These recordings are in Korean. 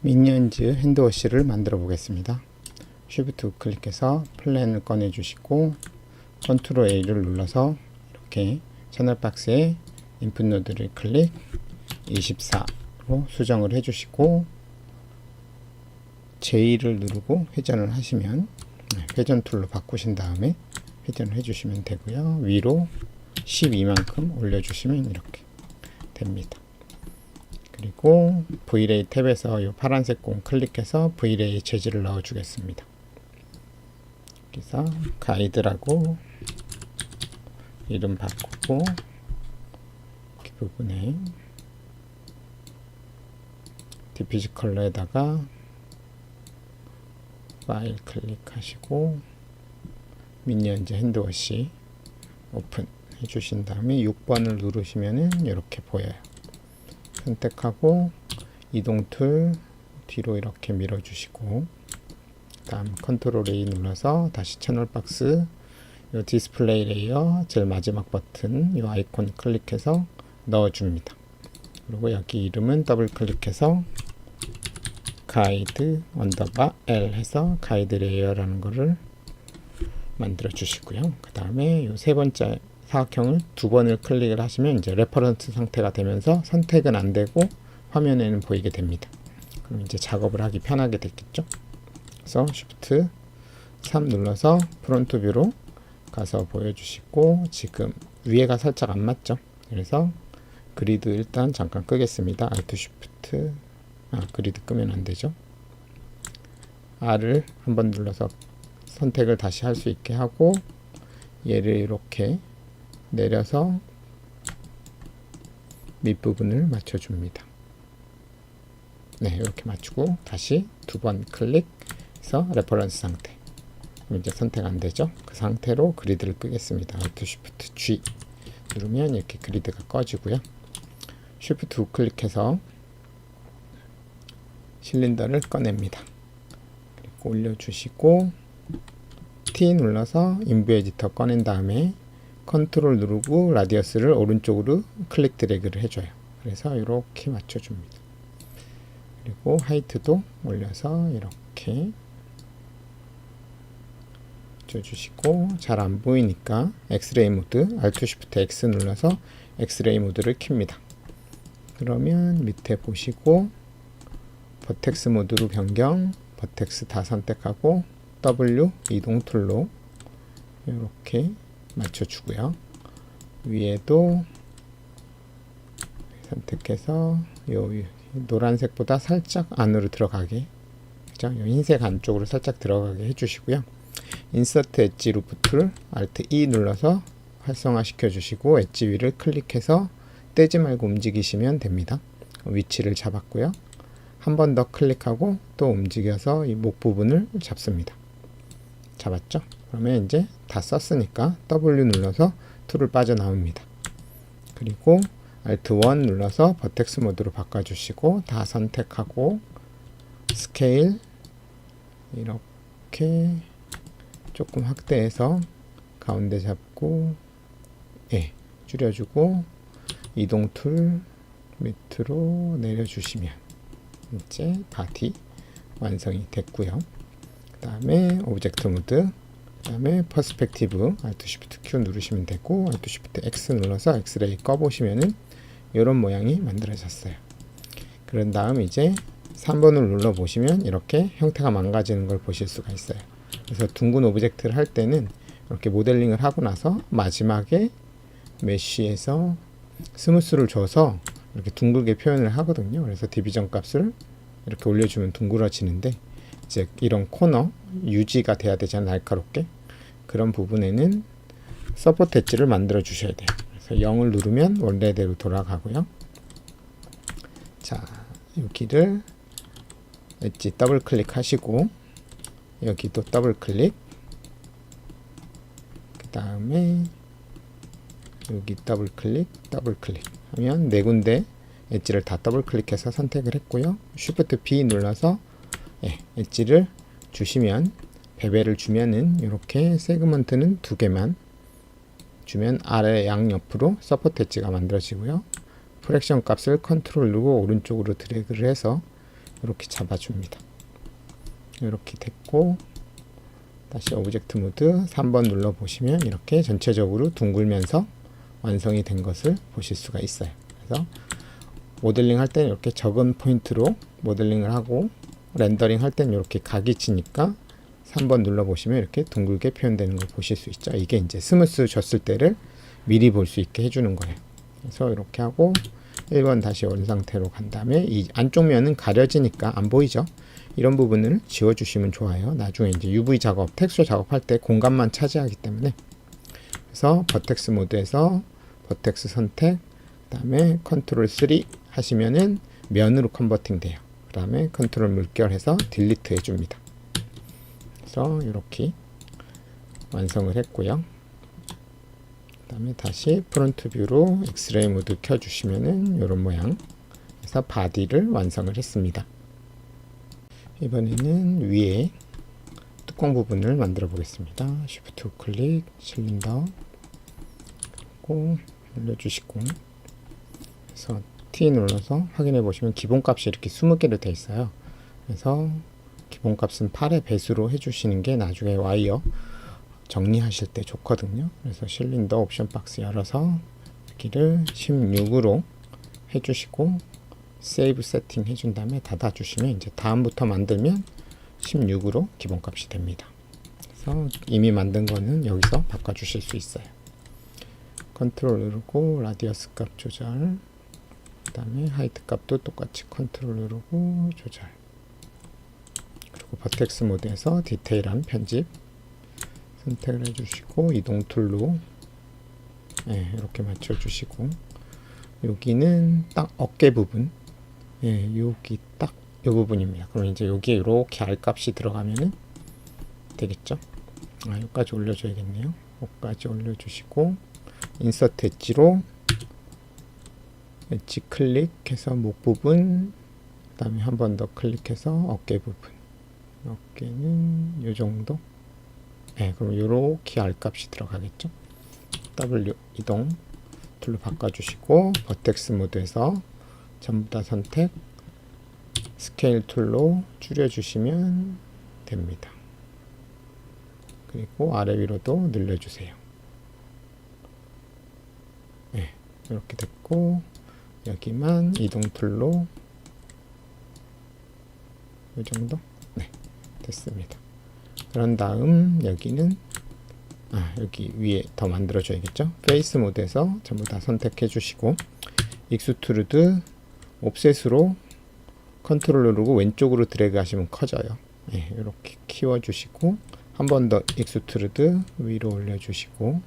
미니언즈 핸드워시를 만들어 보겠습니다. 쉬프트 우클릭해서 플랜을 꺼내 주시고 컨트롤 A를 눌러서 이렇게 채널 박스에 인풋 노드를 클릭 24로 수정을 해 주시고 J를 누르고 회전을 하시면 회전 툴로 바꾸신 다음에 회전을 해 주시면 되고요. 위로 12만큼 올려 주시면 이렇게 됩니다. 그리고 V-Ray 탭에서 이 파란색 공 클릭해서 V-Ray 재질을 넣어 주겠습니다. 여기서 가이드라고 이름 바꾸고 이 부분에 디퓨즈 컬러에다가 파일 클릭하시고 미니언즈 핸드워시 오픈 해주신 다음에 6번을 누르시면은 이렇게 보여요. 선택하고 이동 툴 뒤로 이렇게 밀어주시고 다음 컨트롤 A 눌러서 다시 채널 박스 요 디스플레이 레이어 제일 마지막 버튼 요 아이콘 클릭해서 넣어줍니다. 그리고 여기 이름은 더블 클릭해서 가이드 언더바 L 해서 가이드 레이어라는 거를 만들어 주시고요. 그 다음에 요 세 번째 사각형을 두 번을 클릭을 하시면 이제 레퍼런스 상태가 되면서 선택은 안 되고 화면에는 보이게 됩니다. 그럼 이제 작업을 하기 편하게 됐겠죠. 그래서 Shift 3 눌러서 프론트 뷰로 가서 보여주시고 지금 위에가 살짝 안 맞죠. 그래서 그리드 일단 잠깐 끄겠습니다. Alt Shift 그리드 끄면 안 되죠. R을 한번 눌러서 선택을 다시 할 수 있게 하고 얘를 이렇게 내려서 밑부분을 맞춰줍니다. 네, 이렇게 맞추고 다시 두 번 클릭해서 레퍼런스 상태. 그럼 이제 선택 안 되죠? 그 상태로 그리드를 끄겠습니다. Alt Shift G 누르면 이렇게 그리드가 꺼지고요. Shift 우클릭해서 실린더를 꺼냅니다. 그리고 올려주시고 T 눌러서 인뷰 에디터 꺼낸 다음에 컨트롤 누르고 라디어스를 오른쪽으로 클릭 드래그를 해줘요. 그래서 이렇게 맞춰줍니다. 그리고 하이트도 올려서 이렇게 맞춰주시고 잘 안 보이니까 엑스레이 모드 Alt Shift X 눌러서 엑스레이 모드를 켭니다. 그러면 밑에 보시고 버텍스 모드로 변경, 버텍스 다 선택하고 W 이동 툴로 이렇게 맞춰주고요. 위에도 선택해서 요 노란색보다 살짝 안으로 들어가게, 그죠? 요 흰색 안쪽으로 살짝 들어가게 해주시고요. 인서트 엣지 루프 툴 Alt E 눌러서 활성화 시켜주시고 엣지 위를 클릭해서 떼지 말고 움직이시면 됩니다. 위치를 잡았고요. 한 번 더 클릭하고 또 움직여서 이 목 부분을 잡습니다. 잡았죠? 그러면 이제 다 썼으니까 W 눌러서 툴을 빠져나옵니다. 그리고 Alt 1 눌러서 버텍스 모드로 바꿔주시고 다 선택하고 스케일 이렇게 조금 확대해서 가운데 잡고 줄여주고 이동 툴 밑으로 내려주시면 이제 바디 완성이 됐고요. 그 다음에 오브젝트 모드, 그 다음에 퍼스펙티브 Alt Shift Q 누르시면 되고 Alt Shift X 눌러서 엑스레이 꺼보시면은 이런 모양이 만들어졌어요. 그런 다음 이제 3번을 눌러 보시면 이렇게 형태가 망가지는 걸 보실 수가 있어요. 그래서 둥근 오브젝트를 할 때는 이렇게 모델링을 하고 나서 마지막에 메쉬에서 스무스를 줘서 이렇게 둥글게 표현을 하거든요. 그래서 디비전 값을 이렇게 올려주면 둥그러지는데 이제 이런 코너 유지가 돼야 되잖아요. 날카롭게. 그런 부분에는 서포트 엣지를 만들어 주셔야 돼요. 그래서 0을 누르면 원래대로 돌아가고요. 자, 여기를 엣지 더블 클릭 하시고 여기도 더블 클릭, 그 다음에 여기 더블 클릭 하면 네 군데 엣지를 다 더블 클릭해서 선택을 했고요. Shift B 눌러서 엣지를 주시면 베벨을 주면은 이렇게 세그먼트는 두 개만 주면 아래 양옆으로 서포트 엣지가 만들어지고요. 프랙션 값을 컨트롤 누르고 오른쪽으로 드래그를 해서 이렇게 잡아줍니다. 이렇게 됐고, 다시 오브젝트 모드 3번 눌러보시면 이렇게 전체적으로 둥글면서 완성이 된 것을 보실 수가 있어요. 그래서 모델링 할 때는 이렇게 적은 포인트로 모델링을 하고, 렌더링 할 때는 이렇게 각이 지니까 3번 눌러보시면 이렇게 둥글게 표현되는 걸 보실 수 있죠. 이게 이제 스무스 줬을 때를 미리 볼 수 있게 해주는 거예요. 그래서 이렇게 하고 1번 다시 원 상태로 간 다음에 이 안쪽 면은 가려지니까 안 보이죠. 이런 부분을 지워주시면 좋아요. 나중에 이제 UV 작업, 텍스처 작업할 때 공간만 차지하기 때문에. 그래서 버텍스 모드에서 버텍스 선택, 그 다음에 컨트롤 3 하시면은 면으로 컨버팅 돼요. 그 다음에 컨트롤 물결해서 딜리트 해줍니다. 그래서 이렇게 완성을 했고요. 그 다음에 다시 프론트 뷰로 엑스레이 모드 켜주시면은 이런 모양. 그래서 바디를 완성을 했습니다. 이번에는 위에 뚜껑 부분을 만들어 보겠습니다. Shift 클릭, 실린더 그리고 올려주시고, 그래서 T 눌러서 확인해 보시면 기본값이 이렇게 20개로 되어 있어요. 그래서 기본값은 8의 배수로 해주시는 게 나중에 와이어 정리하실 때 좋거든요. 그래서 실린더 옵션 박스 열어서 여기를 16으로 해주시고 세이브 세팅 해준 다음에 닫아주시면 이제 다음부터 만들면 16으로 기본값이 됩니다. 그래서 이미 만든 거는 여기서 바꿔주실 수 있어요. 컨트롤 누르고 라디어스 값 조절, 그 다음에 하이트 값도 똑같이 컨트롤 누르고 조절, 그리고 버텍스 모드에서 디테일한 편집 선택을 해주시고 이동 툴로 이렇게 맞춰주시고, 여기는 딱 어깨 부분, 여기 딱 이 부분입니다. 그럼 이제 여기에 이렇게 R값이 들어가면은 되겠죠. 여기까지 올려줘야겠네요. 여기까지 올려주시고 인서트 엣지로 엣지 클릭해서 목 부분, 그 다음에 한 번 더 클릭해서 어깨 부분, 어깨는 요 정도. 그럼 요렇게 R값이 들어가겠죠. W 이동 툴로 바꿔주시고 버텍스 모드에서 전부 다 선택, 스케일 툴로 줄여주시면 됩니다. 그리고 아래 위로도 늘려주세요. 이렇게 됐고, 여기만 이동 툴로 이 정도? 됐습니다. 그런 다음 여기는 여기 위에 더 만들어 줘야겠죠. 페이스 모드에서 전부 다 선택해 주시고 익스트루드 옵셋으로 컨트롤 누르고 왼쪽으로 드래그 하시면 커져요. 이렇게 키워 주시고 한 번 더 익스트루드 위로 올려 주시고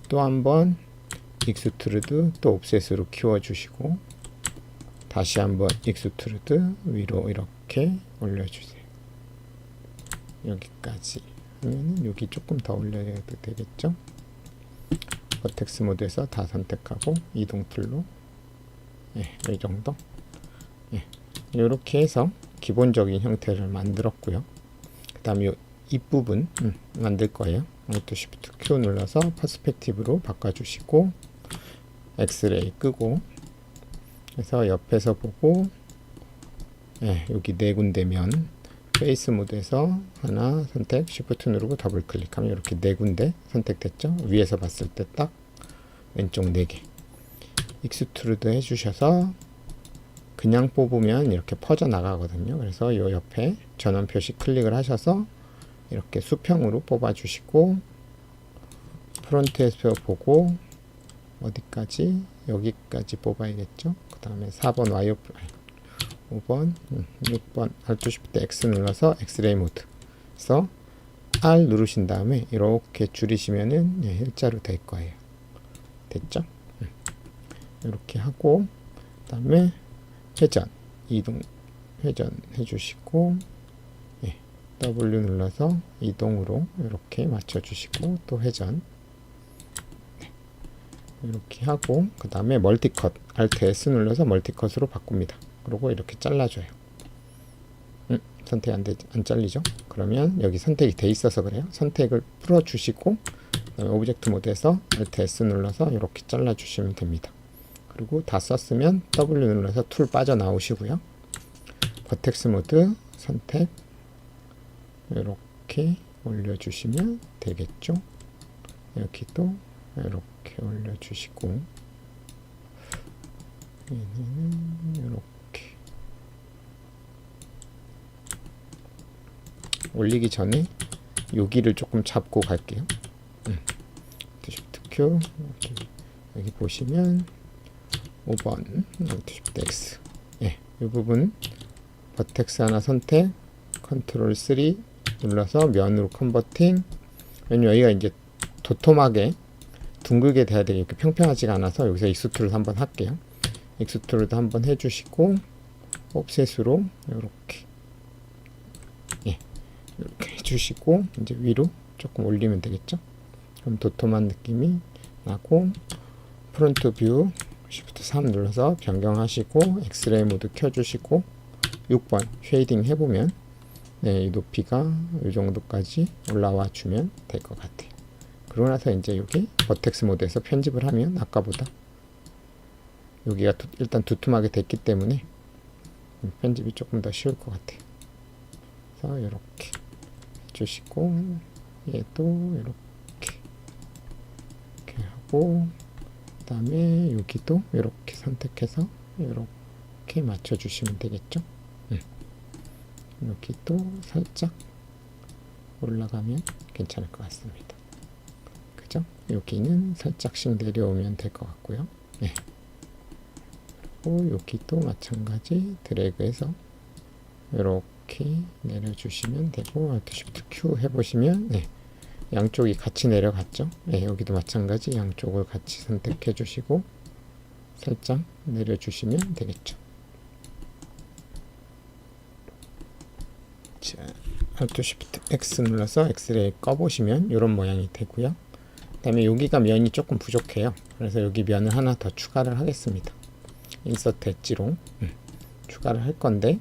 또 한 번 익스트루드 또 옵셋으로 키워 주시고 다시 한번 익스트루드 위로 이렇게 올려 주세요. 여기까지 하면은 여기 조금 더 올려야 되겠죠. 버텍스 모드에서 다 선택하고 이동 툴로 이 정도. 이렇게 해서 기본적인 형태를 만들었고요. 그 다음에 이 부분 만들 거예요. 이것도 Shift Q 눌러서 퍼스펙티브로 바꿔주시고 엑스레이 끄고, 그래서 옆에서 보고 여기 네 군데면 페이스 모드에서 하나 선택, Shift 누르고 더블 클릭하면 이렇게 네 군데 선택됐죠. 위에서 봤을 때 딱 왼쪽 4개. 익스트루드 해주셔서 그냥 뽑으면 이렇게 퍼져 나가거든요. 그래서 이 옆에 전원 표시 클릭을 하셔서 이렇게 수평으로 뽑아 주시고 프론트에서 보고 어디까지? 여기까지 뽑아야겠죠. 그 다음에 4번 와이어 5번, 6번 Alt Shift X 눌러서 엑스레이 모드. 그래서 R 누르신 다음에 이렇게 줄이시면은 일자로 될 거예요. 됐죠? 이렇게 하고 그 다음에 회전, 이동, 회전 해주시고 W 눌러서 이동으로 이렇게 맞춰주시고 또 회전 이렇게 하고 그 다음에 멀티컷 Alt S 눌러서 멀티컷으로 바꿉니다. 그리고 이렇게 잘라줘요. 선택 안 잘리죠? 그러면 여기 선택이 돼 있어서 그래요. 선택을 풀어주시고 그다음에 오브젝트 모드에서 Alt S 눌러서 이렇게 잘라주시면 됩니다. 그리고 다 썼으면 W 눌러서 툴 빠져나오시고요. 버텍스 모드 선택 이렇게 올려주시면 되겠죠. 여기도 이렇게 올려주시고 얘는 이렇게 올리기 전에 여기를 조금 잡고 갈게요. Shift Q 여기 보시면 5번 Shift X 예, 이 부분 버텍스 하나 선택 컨트롤 3 눌러서 면으로 컨버팅. 왜냐면 여기가 이제 도톰하게 둥글게 돼야 되게 이렇게 평평하지가 않아서 여기서 익스트루드 한번 할게요. 익스트루드 한번 해주시고 옵셋으로 이렇게 예, 이렇게 해주시고 이제 위로 조금 올리면 되겠죠. 그럼 도톰한 느낌이 나고 프론트 뷰 Shift 3 눌러서 변경하시고 엑스레이 모드 켜주시고 6번 쉐이딩 해보면 네, 이 높이가 이 정도까지 올라와 주면 될 것 같아요. 그러고 나서 이제 여기 버텍스 모드에서 편집을 하면 아까보다 여기가 일단 두툼하게 됐기 때문에 편집이 조금 더 쉬울 것 같아요. 그래서 이렇게 해주시고 얘도 이렇게 하고 그 다음에 여기도 이렇게 선택해서 이렇게 맞춰주시면 되겠죠. 여기도 살짝 올라가면 괜찮을 것 같습니다. 그죠? 여기는 살짝씩 내려오면 될 것 같고요. 네. 그리고 여기도 마찬가지 드래그해서 이렇게 내려주시면 되고 Alt Shift Q 해보시면 네. 양쪽이 같이 내려갔죠. 네, 여기도 마찬가지 양쪽을 같이 선택해 주시고 살짝 내려주시면 되겠죠. 자, Alt Shift X 눌러서 엑스레이 꺼보시면 이런 모양이 되고요. 그 다음에 여기가 면이 조금 부족해요. 그래서 여기 면을 하나 더 추가를 하겠습니다. 인서트 엣지로 추가를 할 건데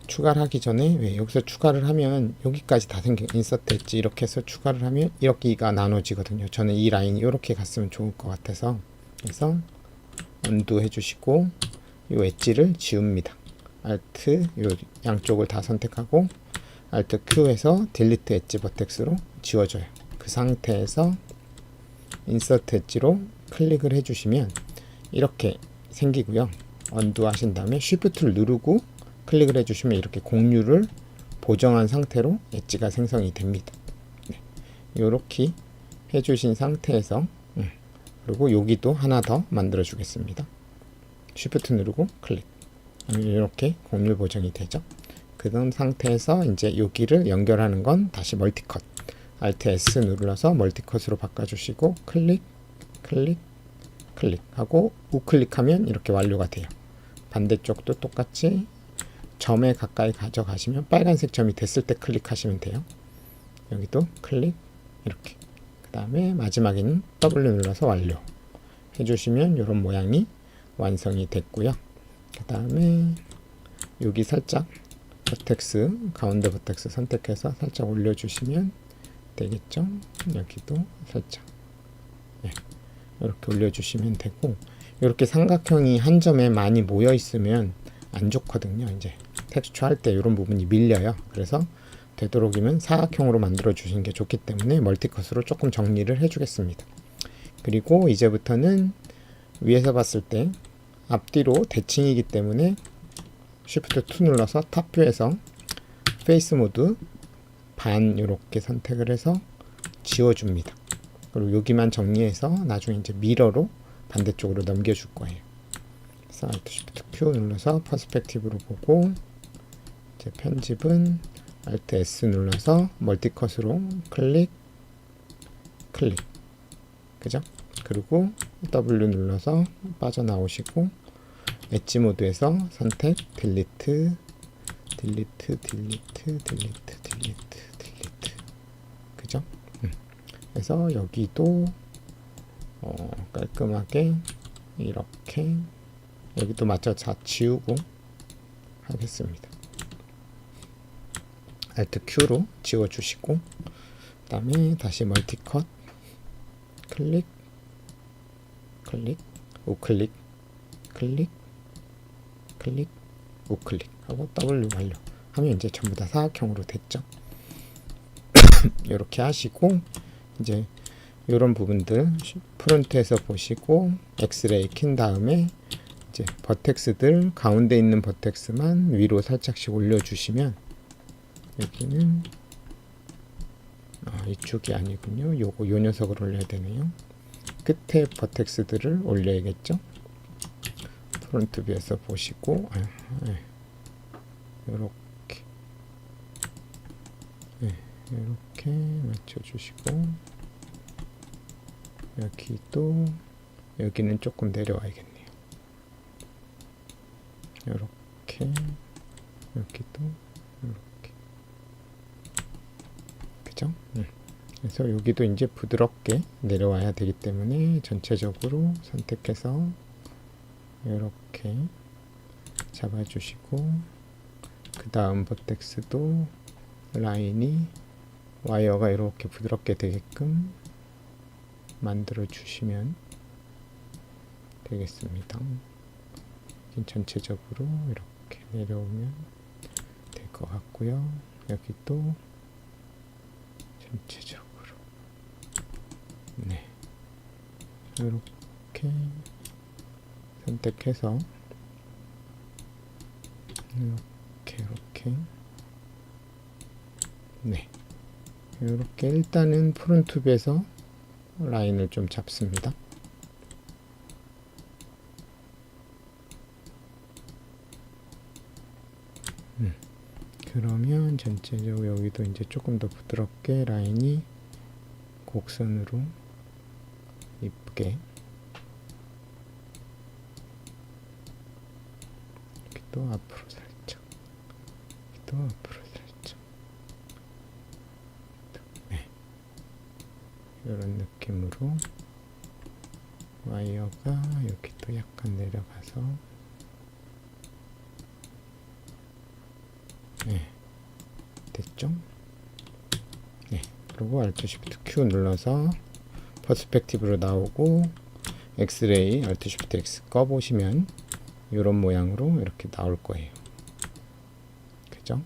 추가를 하기 전에 왜 여기서 추가를 하면 여기까지 다 생겨 인서트 엣지 이렇게 해서 추가를 하면 이렇게가 나눠지거든요. 저는 이 라인이 이렇게 갔으면 좋을 것 같아서 그래서 언두 해주시고 이 엣지를 지웁니다. Alt 요 양쪽을 다 선택하고 Alt Q해서 딜리트 엣지 버텍스로 지워줘요. 그 상태에서 인서트 엣지로 클릭을 해주시면 이렇게 생기고요. 언두 하신 다음에 Shift를 누르고 클릭을 해주시면 이렇게 공유를 보정한 상태로 엣지가 생성이 됩니다. 네. 이렇게 해주신 상태에서 그리고 여기도 하나 더 만들어 주겠습니다. Shift 누르고 클릭. 이렇게 공유 보정이 되죠. 그런 상태에서 이제 여기를 연결하는 건 다시 멀티컷 Alt S 눌러서 멀티컷으로 바꿔주시고 클릭 클릭 클릭 하고 우클릭하면 이렇게 완료가 돼요. 반대쪽도 똑같이 점에 가까이 가져가시면 빨간색 점이 됐을 때 클릭하시면 돼요. 여기도 클릭 이렇게 그 다음에 마지막에는 W 눌러서 완료 해주시면 이런 모양이 완성이 됐고요. 그 다음에 여기 살짝 버텍스 가운데 버텍스 선택해서 살짝 올려주시면 되겠죠. 여기도 살짝 네, 이렇게 올려주시면 되고 이렇게 삼각형이 한 점에 많이 모여 있으면 안 좋거든요. 이제 텍스처 할 때 이런 부분이 밀려요. 그래서 되도록이면 사각형으로 만들어 주시는 게 좋기 때문에 멀티컷으로 조금 정리를 해 주겠습니다. 그리고 이제부터는 위에서 봤을 때 앞뒤로 대칭이기 때문에 Shift 2 눌러서 탑뷰에서 페이스 모드 반 이렇게 선택을 해서 지워줍니다. 그리고 여기만 정리해서 나중에 이제 미러로 반대쪽으로 넘겨줄 거예요. 그래서 Alt Shift Q 눌러서 퍼스펙티브로 보고 이제 편집은 Alt S 눌러서 멀티컷으로 클릭 클릭 그죠? 그리고 W 눌러서 빠져나오시고 엣지 모드에서 선택 딜리트 딜리트 딜리트 딜리트 딜리트 딜리트 그죠? 그래서 여기도 깔끔하게 이렇게 여기도 마저 다 지우고 하겠습니다. Alt Q로 지워주시고 그 다음에 다시 멀티컷 클릭 클릭 우클릭 클릭 클릭, 우클릭 하고 W 완료 하면 이제 전부 다 사각형으로 됐죠. 이렇게 하시고 이제 이런 부분들 프론트에서 보시고 엑스레이 킨 다음에 이제 버텍스들 가운데 있는 버텍스만 위로 살짝씩 올려주시면 여기는 이쪽이 아니군요. 요 녀석을 올려야 되네요. 끝에 버텍스들을 올려야겠죠. 프론트 뷰에서 보시고 이렇게 맞춰주시고 여기는 조금 내려와야겠네요. 이렇게 여기도 이렇게 그죠? 그래서 여기도 이제 부드럽게 내려와야 되기 때문에 전체적으로 선택해서 이렇게 잡아주시고 그 다음 버텍스도 라인이 와이어가 이렇게 부드럽게 되게끔 만들어 주시면 되겠습니다. 전체적으로 이렇게 내려오면 될 것 같고요. 여기도 전체적으로 이렇게 선택해서 이렇게 일단은 프론트 뷰에서 라인을 좀 잡습니다. 그러면 전체적으로 여기도 이제 조금 더 부드럽게 라인이 곡선으로 이쁘게 또 앞으로 살짝 또 앞으로 살짝 이런 느낌으로 와이어가 여기 또 약간 내려가서 됐죠? 그리고 Alt Shift Q 눌러서 퍼스펙티브로 나오고 엑스레이 Alt Shift X 꺼보시면 이런 모양으로 이렇게 나올 거예요. 그죠?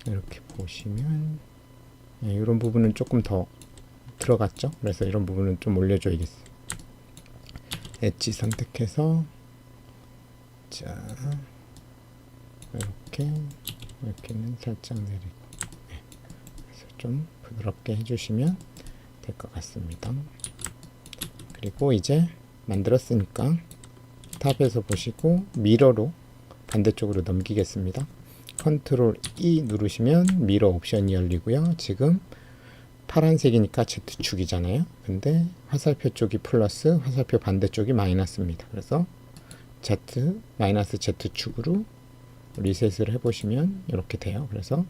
이렇게 보시면 이런 부분은 조금 더 들어갔죠? 그래서 이런 부분은 좀 올려줘야겠어요. 엣지 선택해서 자 이렇게는 살짝 내리고 그래서 좀 부드럽게 해주시면 될 것 같습니다. 그리고 이제 만들었으니까 탑에서 보시고 미러로 반대쪽으로 넘기겠습니다. 컨트롤 E 누르시면 미러 옵션이 열리고요. 지금 파란색이니까 Z축이잖아요. 근데 화살표 쪽이 플러스, 화살표 반대쪽이 마이너스입니다. 그래서 마이너스 Z축으로 리셋을 해보시면 이렇게 돼요. 그래서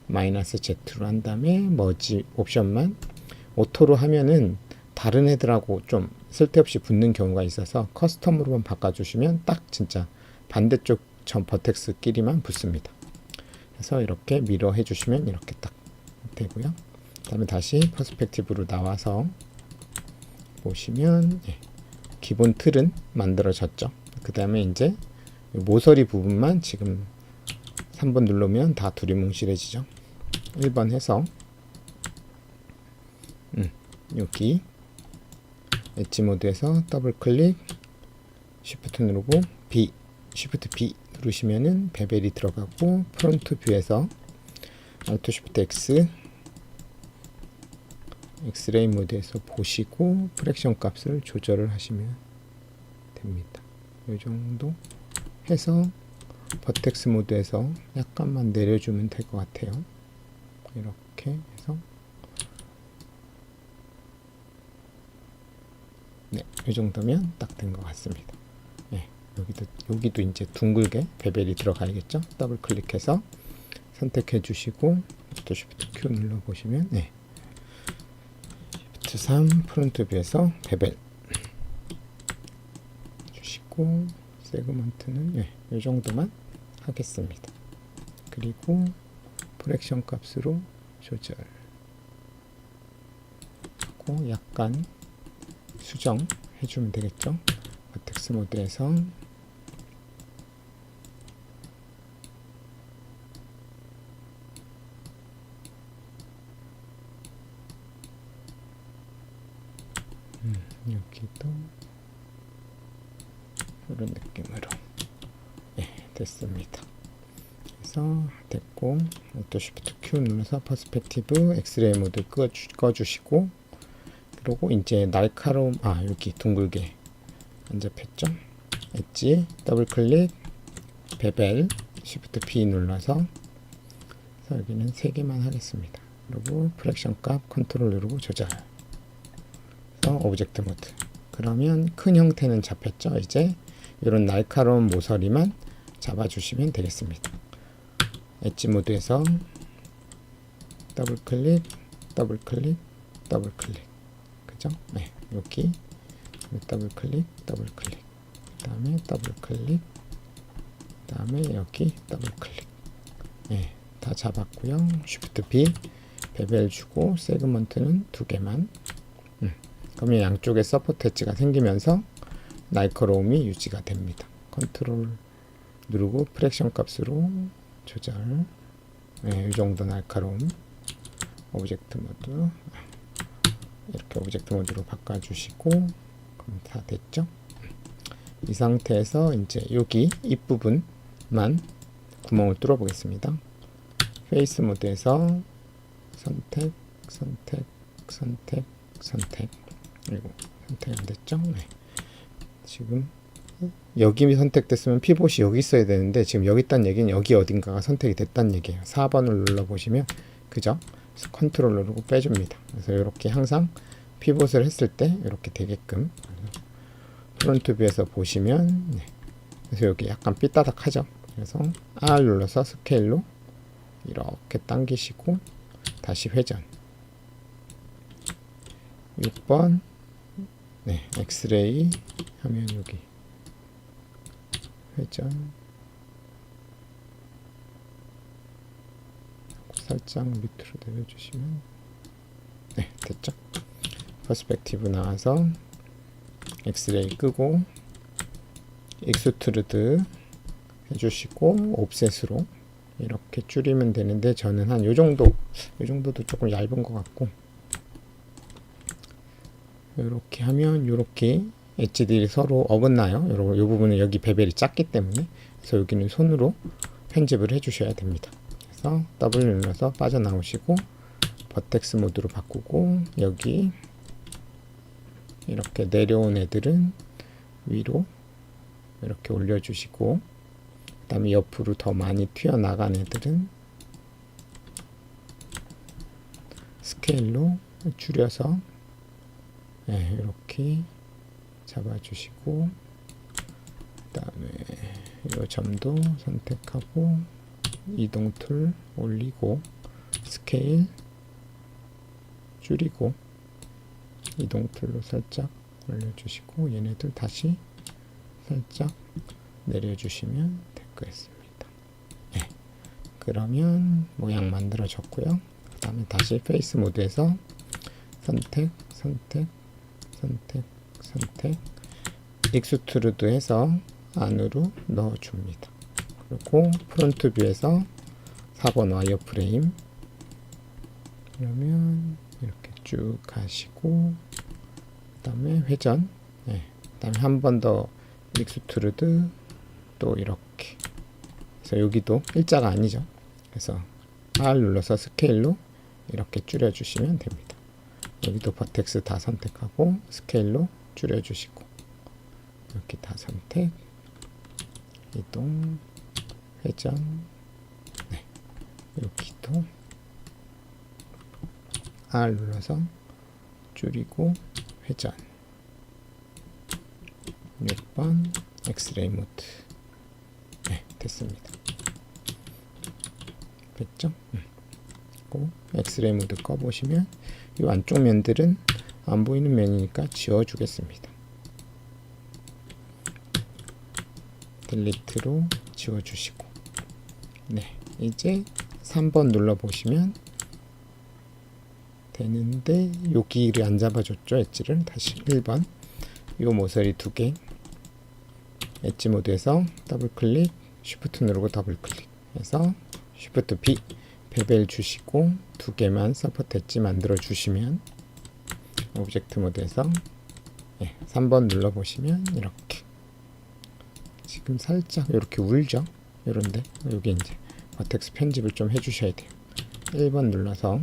마이너스 Z로 한 다음에 머지 옵션만 오토로 하면은 다른 애들하고 좀 쓸데없이 붙는 경우가 있어서 커스텀으로만 바꿔주시면 딱 진짜 반대쪽 전 버텍스끼리만 붙습니다. 그래서 이렇게 미러 해주시면 이렇게 딱 되고요. 그 다음에 다시 퍼스펙티브로 나와서 보시면 기본 틀은 만들어졌죠. 그 다음에 이제 모서리 부분만 지금 3번 누르면 다 두리뭉실해지죠. 1번 해서 여기 엣지 모드에서 더블 클릭 쉬프트 누르고 쉬프트 B 누르시면은 베벨이 들어가고 프론트 뷰에서 Alt Shift X 엑스레이 모드에서 보시고 프랙션 값을 조절을 하시면 됩니다. 이 정도 해서 버텍스 모드에서 약간만 내려주면 될 것 같아요. 이렇게 해서 이 정도면 딱 된 것 같습니다. 여기도 이제 둥글게 베벨이 들어가야겠죠. 더블 클릭해서 선택해 주시고 Alt Shift Q 눌러 보시면 Shift 3 프론트 뷰에서 베벨 주시고 세그먼트는 이 정도만 하겠습니다. 그리고 프랙션 값으로 조절하고 약간 수정해 주면 되겠죠. 버텍스 모드에서 여기도 이런 느낌으로 됐습니다. 그래서 됐고 Alt Shift Q 눌러서 퍼스펙티브 엑스레이 모드 꺼주시고, 그리고 이제 날카로움 여기 둥글게 안 잡혔죠? 엣지 더블 클릭 베벨 Shift P 눌러서 여기는 3개만 하겠습니다. 그리고 프랙션 값 컨트롤 누르고 조절. 그래서 오브젝트 모드. 그러면 큰 형태는 잡혔죠? 이제 이런 날카로운 모서리만 잡아주시면 되겠습니다. 엣지 모드에서 더블 클릭, 더블 클릭, 더블 클릭. 그죠? 네, 여기 더블 클릭, 더블 클릭. 그다음에 더블 클릭. 그다음에 여기 더블 클릭. 네, 다 잡았고요. Shift B 베벨 주고 세그먼트는 2개만. 그러면 양쪽에 서포트 엣지가 생기면서 날카로움이 유지가 됩니다. 컨트롤 누르고 프랙션 값으로 조절. 이 정도 날카로움. 오브젝트 모드. 이렇게 오브젝트 모드로 바꿔주시고, 그럼 다 됐죠? 이 상태에서 이제 여기 입부분만 구멍을 뚫어 보겠습니다. 페이스 모드에서 선택, 선택, 선택, 선택. 그리고 선택 안 됐죠? 네. 지금 여기 선택됐으면 피봇이 여기 있어야 되는데 지금 여기 있다는 얘기는 여기 어딘가가 선택이 됐다는 얘기예요. 4번을 눌러보시면 그죠? 그래서 컨트롤 누르고 빼줍니다. 그래서 이렇게 항상 피봇을 했을 때 이렇게 되게끔. 프론트 뷰에서 보시면 그래서 여기 약간 삐따닥하죠? 그래서 R 눌러서 스케일로 이렇게 당기시고 다시 회전. 6번 엑스레이 하면 여기 회전 살짝 밑으로 내려주시면 됐죠? 퍼스펙티브 나와서 엑스레이 끄고 익스트루드 해주시고 옵셋으로 이렇게 줄이면 되는데 저는 한 요정도도 조금 얇은 것 같고, 이렇게 하면 이렇게 엣지들이 서로 어긋나요. 이 부분은 여기 베벨이 작기 때문에. 그래서 여기는 손으로 편집을 해주셔야 됩니다. 그래서 W 눌러서 빠져나오시고 버텍스 모드로 바꾸고, 여기 이렇게 내려온 애들은 위로 이렇게 올려주시고, 그 다음에 옆으로 더 많이 튀어나간 애들은 스케일로 줄여서 이렇게 잡아주시고, 그 다음에 이 점도 선택하고 이동 툴 올리고 스케일 줄이고 이동 툴로 살짝 올려주시고 얘네들 다시 살짝 내려주시면 될 것 같습니다. 그러면 모양 만들어졌고요. 그 다음에 다시 페이스 모드에서 선택, 선택, 선택, 선택, 익스트루드 해서 안으로 넣어줍니다. 그리고 프론트 뷰에서 4번 와이어프레임, 그러면 이렇게 쭉 가시고, 그 다음에 회전, 그 다음에 한 번 더 익스트루드, 또 이렇게. 그래서 여기도 일자가 아니죠. 그래서 R 눌러서 스케일로 이렇게 줄여주시면 됩니다. 여기도 버텍스 다 선택하고 스케일로 줄여주시고, 이렇게 다 선택, 이동, 회전, 여기도 R 눌러서 줄이고 회전. 6번 엑스레이 모드. 됐습니다. 됐죠? 엑스레이 모드 꺼보시면 이 안쪽 면들은 안 보이는 면이니까 지워주겠습니다. 딜리트로 지워주시고, 이제 3번 눌러보시면 되는데 여기를 안 잡아줬죠. 엣지를 다시 1번 요 모서리 2개 엣지 모드에서 더블 클릭, 쉬프트 누르고 더블 클릭 해서 쉬프트 B 베벨 주시고 2개만 서포트 엣지 만들어 주시면 오브젝트 모드에서 3번 눌러보시면 이렇게 지금 살짝 이렇게 울죠. 이런데 여기 이제 버텍스 편집을 좀 해주셔야 돼요. 1번 눌러서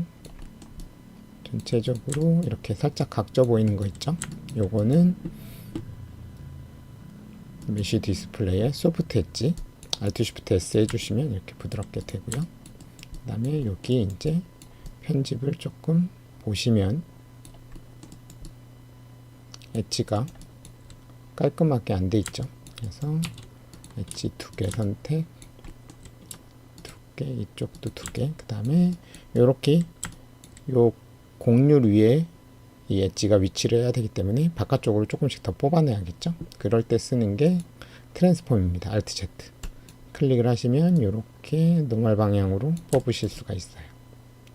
전체적으로 이렇게 살짝 각져 보이는 거 있죠. 요거는 메쉬 디스플레이의 소프트 엣지 Alt Shift S 해주시면 이렇게 부드럽게 되고요. 그 다음에 여기 이제 편집을 조금 보시면 엣지가 깔끔하게 안 돼 있죠. 그래서 엣지 2개 선택, 2개, 이쪽도 2개. 그 다음에 요렇게 요 곡률 위에 이 엣지가 위치를 해야 되기 때문에 바깥쪽으로 조금씩 더 뽑아내야겠죠. 그럴 때 쓰는 게 트랜스폼입니다. Alt Z 클릭을 하시면 이렇게 노멀 방향으로 뽑으실 수가 있어요.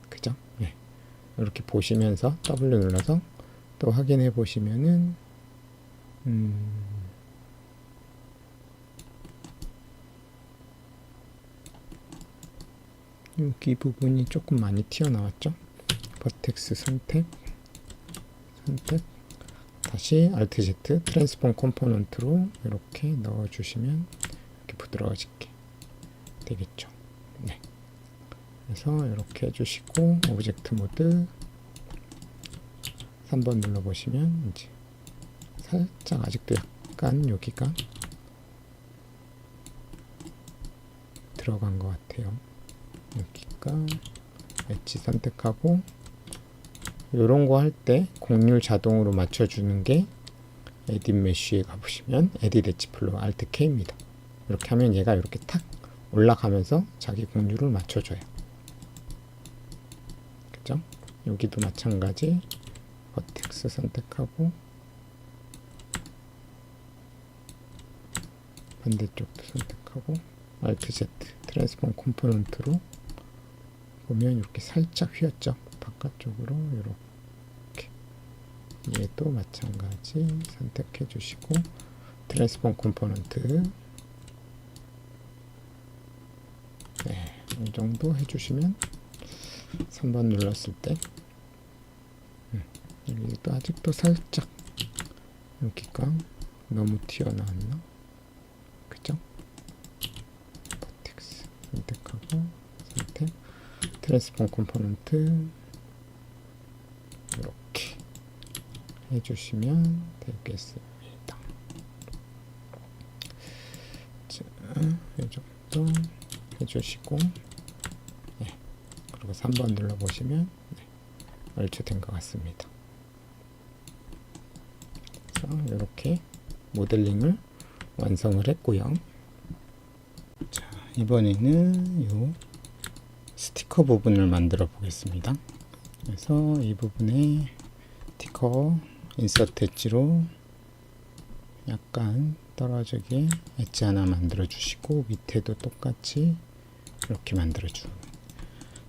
그죠? 네. 이렇게 보시면서 W 눌러서 또 확인해 보시면은 여기 부분이 조금 많이 튀어나왔죠. 버텍스 선택, 다시 Alt Z 트랜스폼 컴포넌트로 이렇게 넣어주시면 이렇게 부드러워지게 되겠죠. 네. 그래서 이렇게 해주시고 오브젝트 모드 3번 눌러보시면 이제 살짝 아직도 약간 여기가 들어간 것 같아요. 여기가 엣지 선택하고 요런 거 할 때 곡률 자동으로 맞춰주는 게 에딧 메쉬에 가보시면 에딧 엣지 플로우 Alt K입니다. 이렇게 하면 얘가 이렇게 탁 올라가면서 자기 곡률을 맞춰줘요. 그죠? 여기도 마찬가지 버텍스 선택하고 반대쪽도 선택하고 Alt Z 트랜스폼 컴포넌트로 보면 이렇게 살짝 휘었죠. 바깥쪽으로 이렇게 얘도 마찬가지 선택해 주시고 트랜스폼 컴포넌트 이 정도 해주시면 3번 눌렀을 때 여기도 아직도 살짝 여기가 너무 튀어나왔나? 그죠? 버텍스 선택하고 선택 트랜스폼 컴포넌트 이렇게 해주시면 되겠습니다. 자, 이 정도 해주시고 그리고 3번 눌러보시면 얼추된 것 같습니다. 그래서 이렇게 모델링을 완성을 했고요. 자, 이번에는 요 스티커 부분을 만들어 보겠습니다. 그래서 이 부분에 스티커 인서트 엣지로 약간 떨어지게 엣지 하나 만들어 주시고 밑에도 똑같이 이렇게 만들어 주고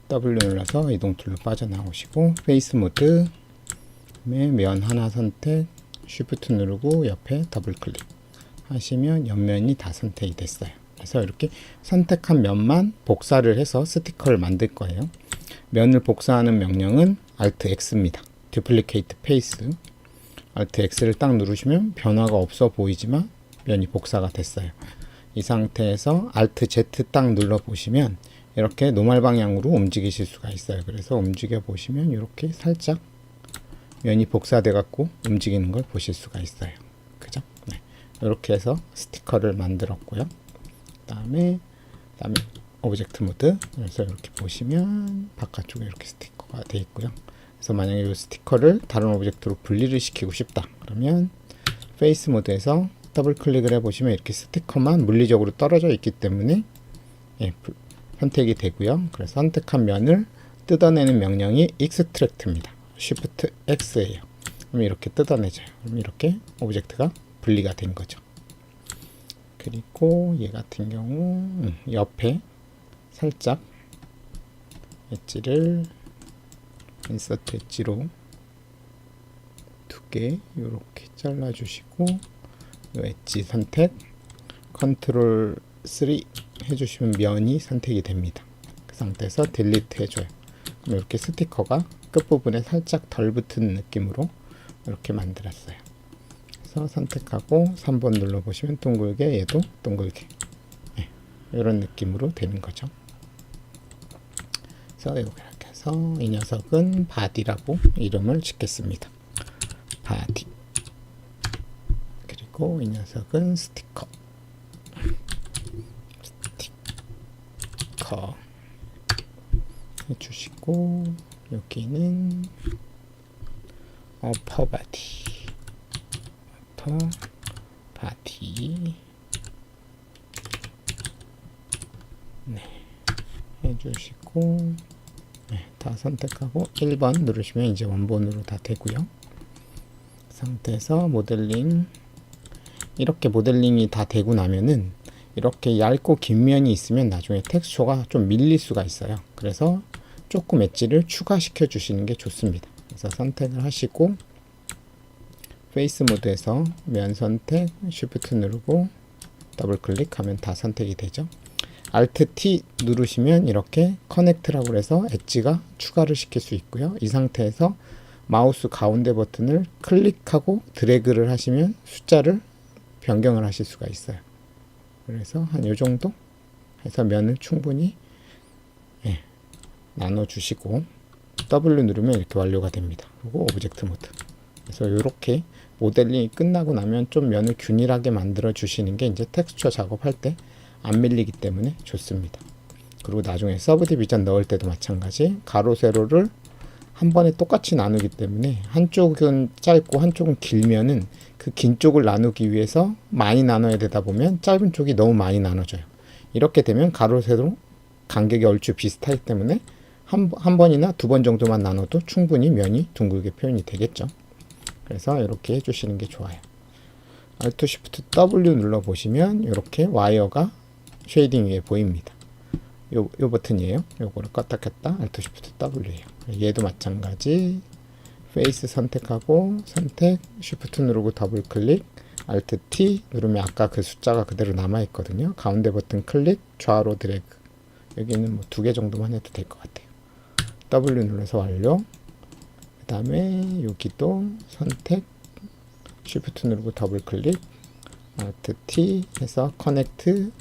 W 눌러서 이동 툴로 빠져나오시고 페이스 모드 면 하나 선택 Shift 누르고 옆에 더블 클릭 하시면 옆면이 다 선택이 됐어요. 그래서 이렇게 선택한 면만 복사를 해서 스티커를 만들 거예요. 면을 복사하는 명령은 Alt X입니다. Duplicate Face Alt X를 딱 누르시면 변화가 없어 보이지만 면이 복사가 됐어요. 이 상태에서 Alt Z 딱 눌러 보시면 이렇게 노멀 방향으로 움직이실 수가 있어요. 그래서 움직여 보시면 이렇게 살짝 면이 복사돼 갖고 움직이는 걸 보실 수가 있어요. 그죠? 네. 이렇게 해서 스티커를 만들었고요. 그다음에 오브젝트 모드 그래서 이렇게 보시면 바깥쪽에 이렇게 스티커가 되어 있고요. 그래서 만약에 이 스티커를 다른 오브젝트로 분리를 시키고 싶다 그러면 페이스 모드에서 더블 클릭을 해보시면 이렇게 스티커만 물리적으로 떨어져 있기 때문에 선택이 되고요. 그래서 선택한 면을 뜯어내는 명령이 extract입니다. Shift X예요. 그럼 이렇게 뜯어내져요. 그럼 이렇게 오브젝트가 분리가 된 거죠. 그리고 얘 같은 경우 옆에 살짝 엣지를 인서트 엣지로 2개 이렇게 잘라 주시고 엣지 선택 컨트롤 3 해주시면 면이 선택이 됩니다. 그 상태에서 딜리트 해줘요. 그럼 이렇게 스티커가 끝부분에 살짝 덜 붙은 느낌으로 이렇게 만들었어요. 그래서 선택하고 3번 눌러보시면 둥글게, 얘도 둥글게. 네, 이런 느낌으로 되는 거죠. 그래서 이렇게 해서 이 녀석은 바디라고 이름을 짓겠습니다. 바디. 그리고 이 녀석은 스티커. 스티커 해주시고, 여기는 어퍼 바디. 어퍼 바디. 네, 해주시고, 네, 다 선택하고 1번 누르시면 이제 원본으로 다 되고요. 상태에서 모델링, 이렇게 모델링이 다 되고 나면은 이렇게 얇고 긴 면이 있으면 나중에 텍스처가 좀 밀릴 수가 있어요. 그래서 조금 엣지를 추가시켜 주시는 게 좋습니다. 그래서 선택을 하시고 페이스 모드에서 면 선택, 쉬프트 누르고 더블 클릭하면 다 선택이 되죠. Alt T 누르시면 이렇게 커넥트라고 해서 엣지가 추가를 시킬 수 있고요. 이 상태에서 마우스 가운데 버튼을 클릭하고 드래그를 하시면 숫자를 변경을 하실 수가 있어요. 그래서 한 요 정도 해서 면을 충분히 나눠 주시고 W 누르면 이렇게 완료가 됩니다. 그리고 오브젝트 모드. 그래서 이렇게 모델링이 끝나고 나면 좀 면을 균일하게 만들어 주시는 게 이제 텍스처 작업할 때 안 밀리기 때문에 좋습니다. 그리고 나중에 서브 디비전 넣을 때도 마찬가지, 가로 세로를 한 번에 똑같이 나누기 때문에 한쪽은 짧고 한쪽은 길면은 그 긴 쪽을 나누기 위해서 많이 나눠야 되다 보면 짧은 쪽이 너무 많이 나눠져요. 이렇게 되면 가로 세로 간격이 얼추 비슷하기 때문에 한 번이나 두 번 정도만 나눠도 충분히 면이 둥글게 표현이 되겠죠. 그래서 이렇게 해주시는 게 좋아요. Alt Shift W 눌러 보시면 이렇게 와이어가 쉐이딩 위에 보입니다. 요 버튼이에요. 요거를 껐다 켰다 Alt Shift W예요. 얘도 마찬가지. 페이스 선택하고 선택, Shift 누르고 더블 클릭, Alt T 누르면 아까 그 숫자가 그대로 남아 있거든요. 가운데 버튼 클릭, 좌우로 드래그. 여기는 뭐 2개 정도만 해도 될 것 같아요. W 눌러서 완료. 그 다음에 여기도 선택, Shift 누르고 더블 클릭, Alt T 해서 커넥트.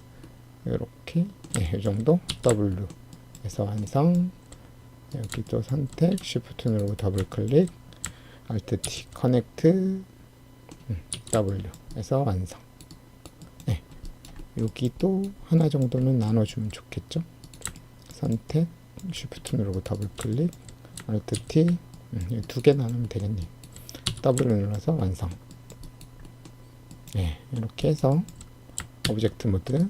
이렇게 이 정도 W 해서 완성. 여기도 선택, Shift 누르고 더블 클릭, Alt T 커넥트, W 해서 완성. 네, 여기도 하나 정도는 나눠주면 좋겠죠. 선택, Shift 누르고 더블 클릭, Alt T, 2개 나누면 되겠네요. W 눌러서 완성. 네, 이렇게 해서 오브젝트 모드.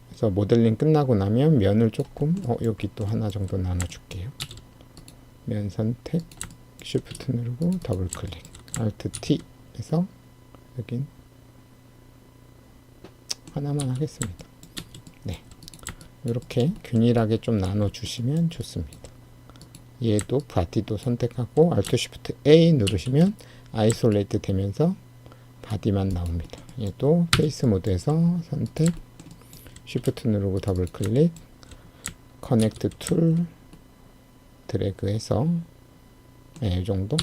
그래서 모델링 끝나고 나면 면을 조금 여기 또 하나 정도 나눠줄게요. 면 선택, Shift 누르고 더블 클릭, Alt T 해서 여긴 하나만 하겠습니다. 네, 이렇게 균일하게 좀 나눠주시면 좋습니다. 얘도 바디도 선택하고 Alt Shift A 누르시면 아이솔레이트 되면서 바디만 나옵니다. 얘도 페이스 모드에서 선택, Shift 누르고 더블 클릭, 커넥트 툴, 드래그해서 이 정도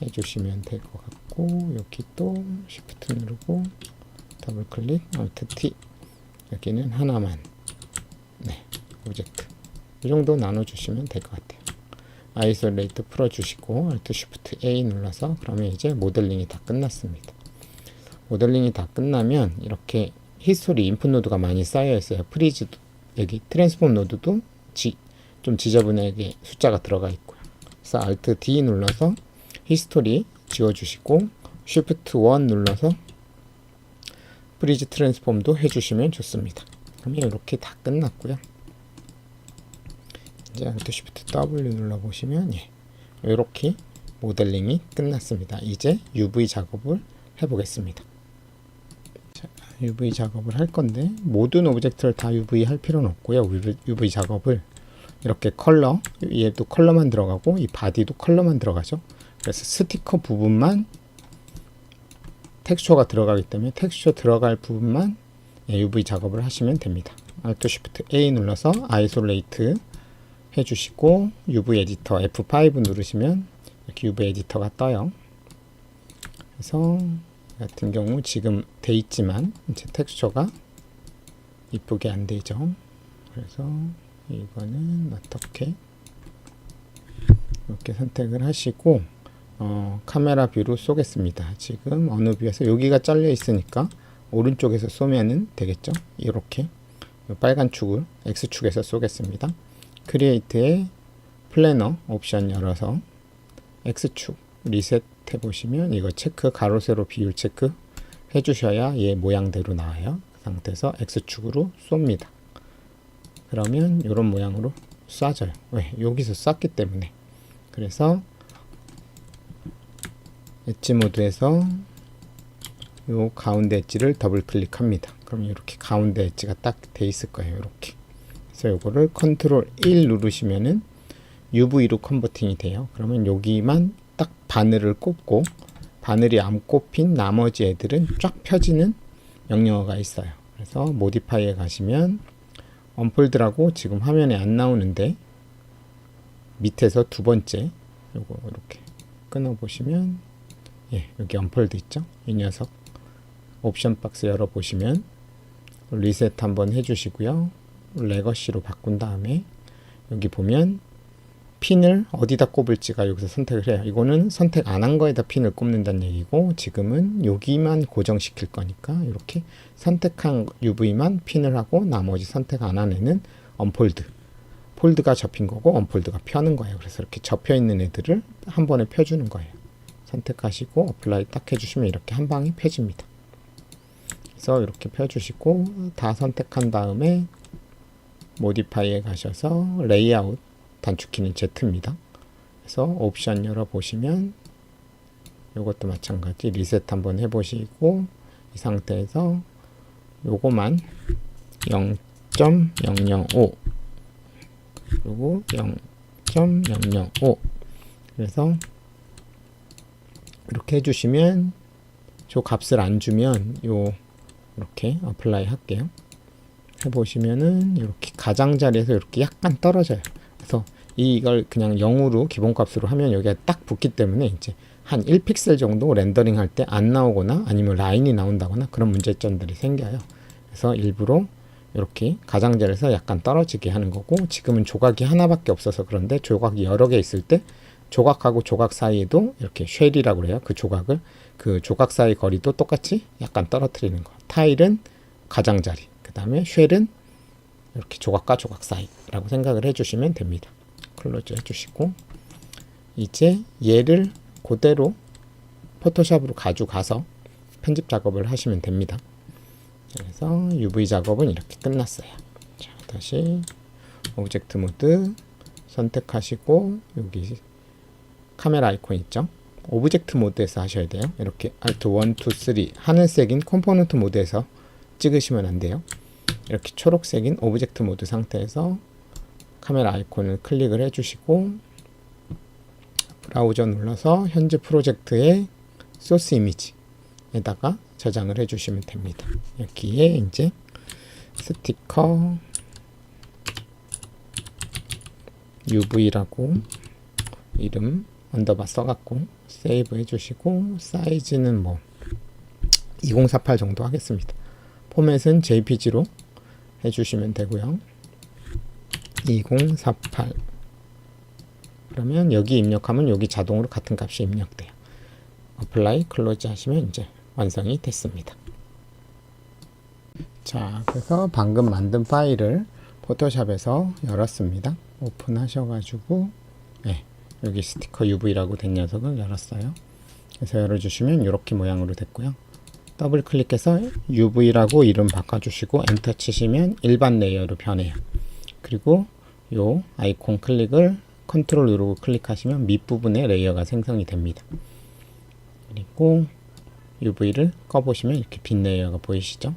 해주시면 될 것 같고, 여기 또 Shift 누르고 더블 클릭, Alt T, 여기는 하나만, 네, 오브젝트 이 정도 나눠주시면 될 것 같아요. 아이솔레이트 풀어주시고 Alt Shift A 눌러서 그러면 이제 모델링이 다 끝났습니다. 모델링이 다 끝나면 이렇게 히스토리 인풋 노드가 많이 쌓여 있어요. 프리즈도 여기 트랜스폼 노드도 좀 지저분하게 숫자가 들어가 있고요. 그래서 Alt D 눌러서 히스토리 지워주시고 Shift 1 눌러서 프리즈 트랜스폼도 해주시면 좋습니다. 그러면 이렇게 다 끝났고요. 이제 Alt Shift W 눌러보시면 이렇게 모델링이 끝났습니다. 이제 UV 작업을 해보겠습니다. UV 작업을 할 건데 모든 오브젝트를 다 UV 할 필요는 없고요. UV 작업을 이렇게 컬러, 얘도 컬러만 들어가고 이 바디도 컬러만 들어가죠. 그래서 스티커 부분만 텍스처가 들어가기 때문에 텍스처 들어갈 부분만 UV 작업을 하시면 됩니다. Alt Shift A 눌러서 아이솔레이트 해주시고 UV 에디터 F5 누르시면 이렇게 UV 에디터가 떠요. 그래서 같은 경우 지금 돼 있지만 이제 텍스처가 이쁘게 안 되죠. 그래서 이거는 어떻게 이렇게 선택을 하시고 카메라 뷰로 쏘겠습니다. 지금 어느 뷰에서 여기가 잘려 있으니까 오른쪽에서 쏘면은 되겠죠. 이렇게 빨간 축을 X축에서 쏘겠습니다. 크리에이트의 플래너 옵션 열어서 X축 리셋 해보시면 이거 체크 가로 세로 비율 체크 해주셔야 얘 모양대로 나와요. 그 상태에서 X축으로 쏩니다. 그러면 이런 모양으로 쏴져요. 왜? 여기서 쐈기 때문에. 그래서 엣지 모드에서 요 가운데 엣지를 더블 클릭합니다. 그럼 이렇게 가운데 엣지가 딱 돼 있을 거예요. 이렇게. 그래서 요거를 컨트롤 1 누르시면은 UV로 컨버팅이 돼요. 그러면 여기만 딱 바늘을 꼽고 바늘이 안 꼽힌 나머지 애들은 쫙 펴지는 명령어가 있어요. 그래서 모디파이에 가시면 언폴드라고 지금 화면에 안 나오는데 밑에서 두 번째 요거 이렇게 끊어 보시면 여기 언폴드 있죠? 이 녀석 옵션 박스 열어 보시면 리셋 한번 해주시고요. 레거시로 바꾼 다음에 여기 보면 핀을 어디다 꼽을지가 여기서 선택을 해요. 이거는 선택 안 한 거에다 핀을 꼽는다는 얘기고 지금은 여기만 고정시킬 거니까 이렇게 선택한 UV만 핀을 하고 나머지 선택 안 한 애는 언폴드 폴드가 접힌 거고 언폴드가 펴는 거예요. 그래서 이렇게 접혀 있는 애들을 한 번에 펴주는 거예요. 선택하시고 어플라이 딱 해주시면 이렇게 한 방에 펴집니다. 그래서 이렇게 펴주시고 다 선택한 다음에 모디파이에 가셔서 레이아웃 단축키는 Z입니다. 그래서 옵션 열어보시면 이것도 마찬가지 리셋 한번 해보시고 이 상태에서 요거만 0.005 그리고 0.005 그래서 이렇게 해주시면 저 값을 안 주면 요 이렇게 어플라이 할게요. 해보시면은 이렇게 가장자리에서 이렇게 약간 떨어져요. 그래서 이걸 그냥 0으로 기본값으로 하면 여기가 딱 붙기 때문에 이제 한 1픽셀 정도 렌더링 할 때 안 나오거나 아니면 라인이 나온다거나 그런 문제점들이 생겨요. 그래서 일부러 이렇게 가장자리에서 약간 떨어지게 하는 거고 지금은 조각이 하나밖에 없어서 그런데 조각이 여러 개 있을 때 조각하고 조각 사이에도 이렇게 쉘이라고 그래요. 그 조각을 그 조각 사이 거리도 똑같이 약간 떨어뜨리는 거. 타일은 가장자리 그 다음에 쉘은 이렇게 조각과 조각 사이라고 생각을 해주시면 됩니다. 클로즈 해주시고 이제 얘를 그대로 포토샵으로 가져가서 편집 작업을 하시면 됩니다. 그래서 UV 작업은 이렇게 끝났어요. 자, 다시 오브젝트 모드 선택하시고 여기 카메라 아이콘 있죠? 오브젝트 모드에서 하셔야 돼요. 이렇게 Alt 1, 2, 3 하늘색인 컴포넌트 모드에서 찍으시면 안 돼요. 이렇게 초록색인 오브젝트 모드 상태에서 카메라 아이콘을 클릭을 해주시고 브라우저 눌러서 현재 프로젝트의 소스 이미지에다가 저장을 해주시면 됩니다. 여기에 이제 스티커 UV라고 이름 언더바 써갖고 세이브 해주시고 사이즈는 뭐 2048 정도 하겠습니다. 포맷은 JPG로 해주시면 되고요. 2048 그러면 여기 입력하면 여기 자동으로 같은 값이 입력돼요. 어플라이 클로즈 하시면 이제 완성이 됐습니다. 자, 그래서 방금 만든 파일을 포토샵에서 열었습니다. 오픈하셔가지고 여기 스티커 UV라고 된 녀석을 열었어요. 그래서 열어주시면 이렇게 모양으로 됐고요. 더블 클릭해서 UV라고 이름 바꿔주시고 엔터 치시면 일반 레이어로 변해요. 그리고 요 아이콘 클릭을 컨트롤 누르고 클릭하시면 밑부분에 레이어가 생성이 됩니다. 그리고 UV를 꺼보시면 이렇게 빈 레이어가 보이시죠?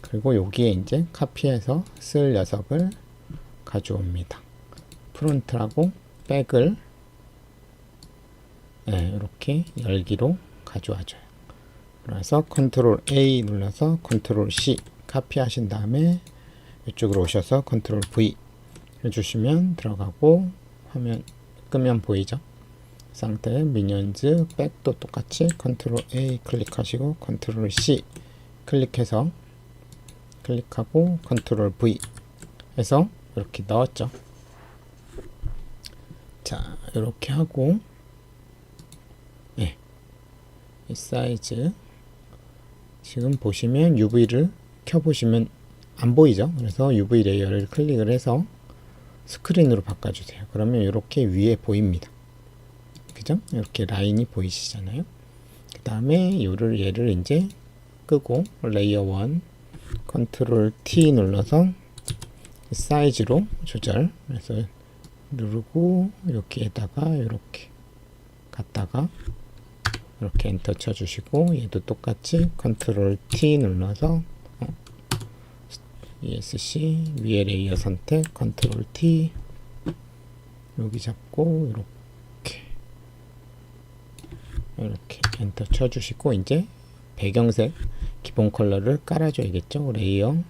그리고 여기에 이제 카피해서 쓸 녀석을 가져옵니다. 프론트라고 백을 이렇게 열기로 가져와줘요. 그래서 컨트롤 A 눌러서 컨트롤 C 카피하신 다음에 이쪽으로 오셔서 컨트롤 V 해주시면 들어가고 화면 끄면 보이죠? 상태 미니언즈 백도 똑같이 컨트롤 A 클릭하시고 컨트롤 C 클릭해서 클릭하고 컨트롤 V 해서 이렇게 넣었죠. 자, 이렇게 하고 이 사이즈 지금 보시면 UV를 켜보시면 안 보이죠? 그래서 UV 레이어를 클릭을 해서 스크린으로 바꿔주세요. 그러면 이렇게 위에 보입니다. 그죠? 이렇게 라인이 보이시잖아요. 그 다음에 얘를 이제 끄고 레이어 1 컨트롤 T 눌러서 사이즈로 조절. 그래서 누르고 여기에다가 이렇게 갖다가 이렇게 엔터 쳐주시고 얘도 똑같이 컨트롤 T 눌러서 ESC 위에 레이어 선택 컨트롤 T 여기 잡고 이렇게 엔터 쳐주시고 이제 배경색 기본 컬러를 깔아줘야겠죠. 레이어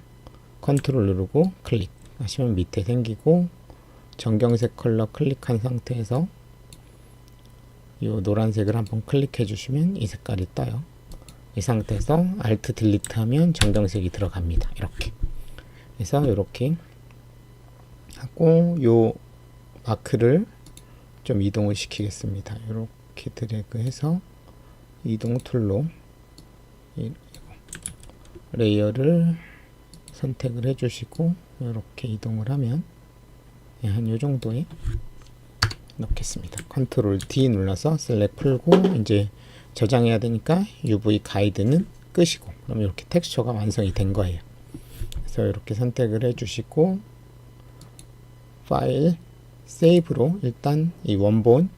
컨트롤 누르고 클릭 하시면 밑에 생기고 정경색 컬러 클릭한 상태에서 이 노란색을 한번 클릭해 주시면 이 색깔이 떠요. 이 상태에서 Alt 딜리트 하면 정경색이 들어갑니다. 이렇게 그래서 이렇게 하고 요 마크를 좀 이동을 시키겠습니다. 이렇게 드래그 해서 이동 툴로 레이어를 선택을 해 주시고 이렇게 이동을 하면 한 요 정도에 넣겠습니다. 컨트롤 D 눌러서 셀렉 풀고 이제 저장해야 되니까 UV 가이드는 끄시고 그럼 이렇게 텍스처가 완성이 된 거예요. 그래서 이렇게 선택을 해 주시고 파일 세이브로 일단 이 원본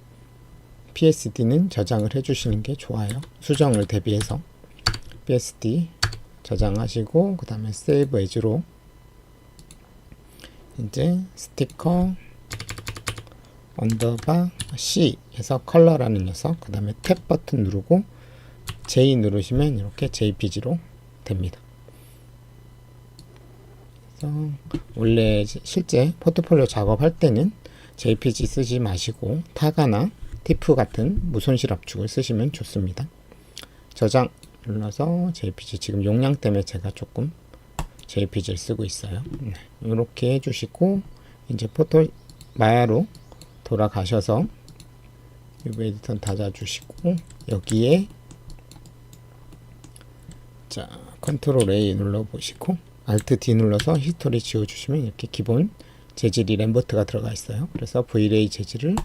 PSD는 저장을 해 주시는 게 좋아요. 수정을 대비해서 PSD 저장하시고 그 다음에 세이브 에즈로 이제 스티커 언더바 C 해서 컬러라는 녀석 그 다음에 탭 버튼 누르고 J 누르시면 이렇게 JPG로 됩니다. 그래서 원래 실제 포트폴리오 작업할 때는 JPG 쓰지 마시고 타가나 티프 같은 무손실 압축을 쓰시면 좋습니다. 저장 눌러서 JPG 지금 용량 때문에 제가 조금 JPG를 쓰고 있어요. 이렇게 해주시고 이제 마야로 돌아가셔서 UV 에디터 닫아주시고 여기에 자 컨트롤 A 눌러보시고 Alt D 눌러서 히스토리 지워주시면 이렇게 기본 재질이 램버트가 들어가 있어요. 그래서 Vray 재질을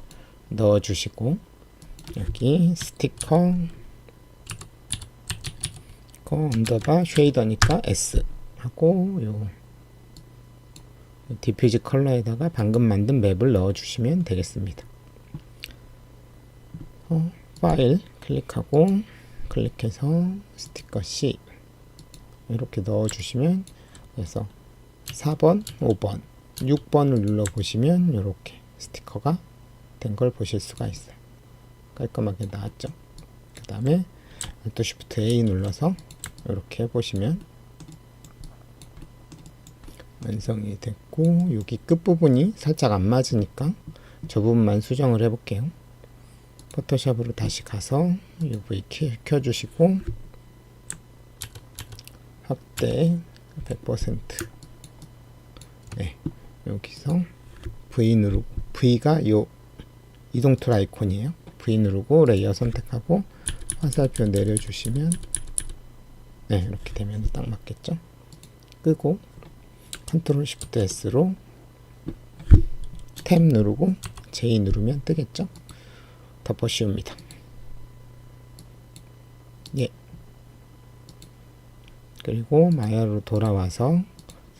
넣어주시고 여기 스티커 언더바 쉐이더니까 S 하고 요 디퓨즈 컬러에다가 방금 만든 맵을 넣어주시면 되겠습니다. 파일 클릭하고 클릭해서 스티커 C 이렇게 넣어주시면 그래서 4번, 5번, 6번을 눌러보시면 이렇게 스티커가 된 걸 보실 수가 있어요. 깔끔하게 나왔죠. 그 다음에 Alt Shift A 눌러서 이렇게 해보시면 완성이 됐고 여기 끝부분이 살짝 안 맞으니까 저 부분만 수정을 해볼게요. 포토샵으로 다시 가서 UV 켜주시고 확대 100% 네, 여기서 V 누르고 V가 요 이동 툴 아이콘이에요. V 누르고 레이어 선택하고 화살표 내려주시면 네, 이렇게 되면 딱 맞겠죠. 끄고 컨트롤 쉬프트 S로 탭 누르고 J 누르면 뜨겠죠. 덮어 씌웁니다. 예. 그리고 마야로 돌아와서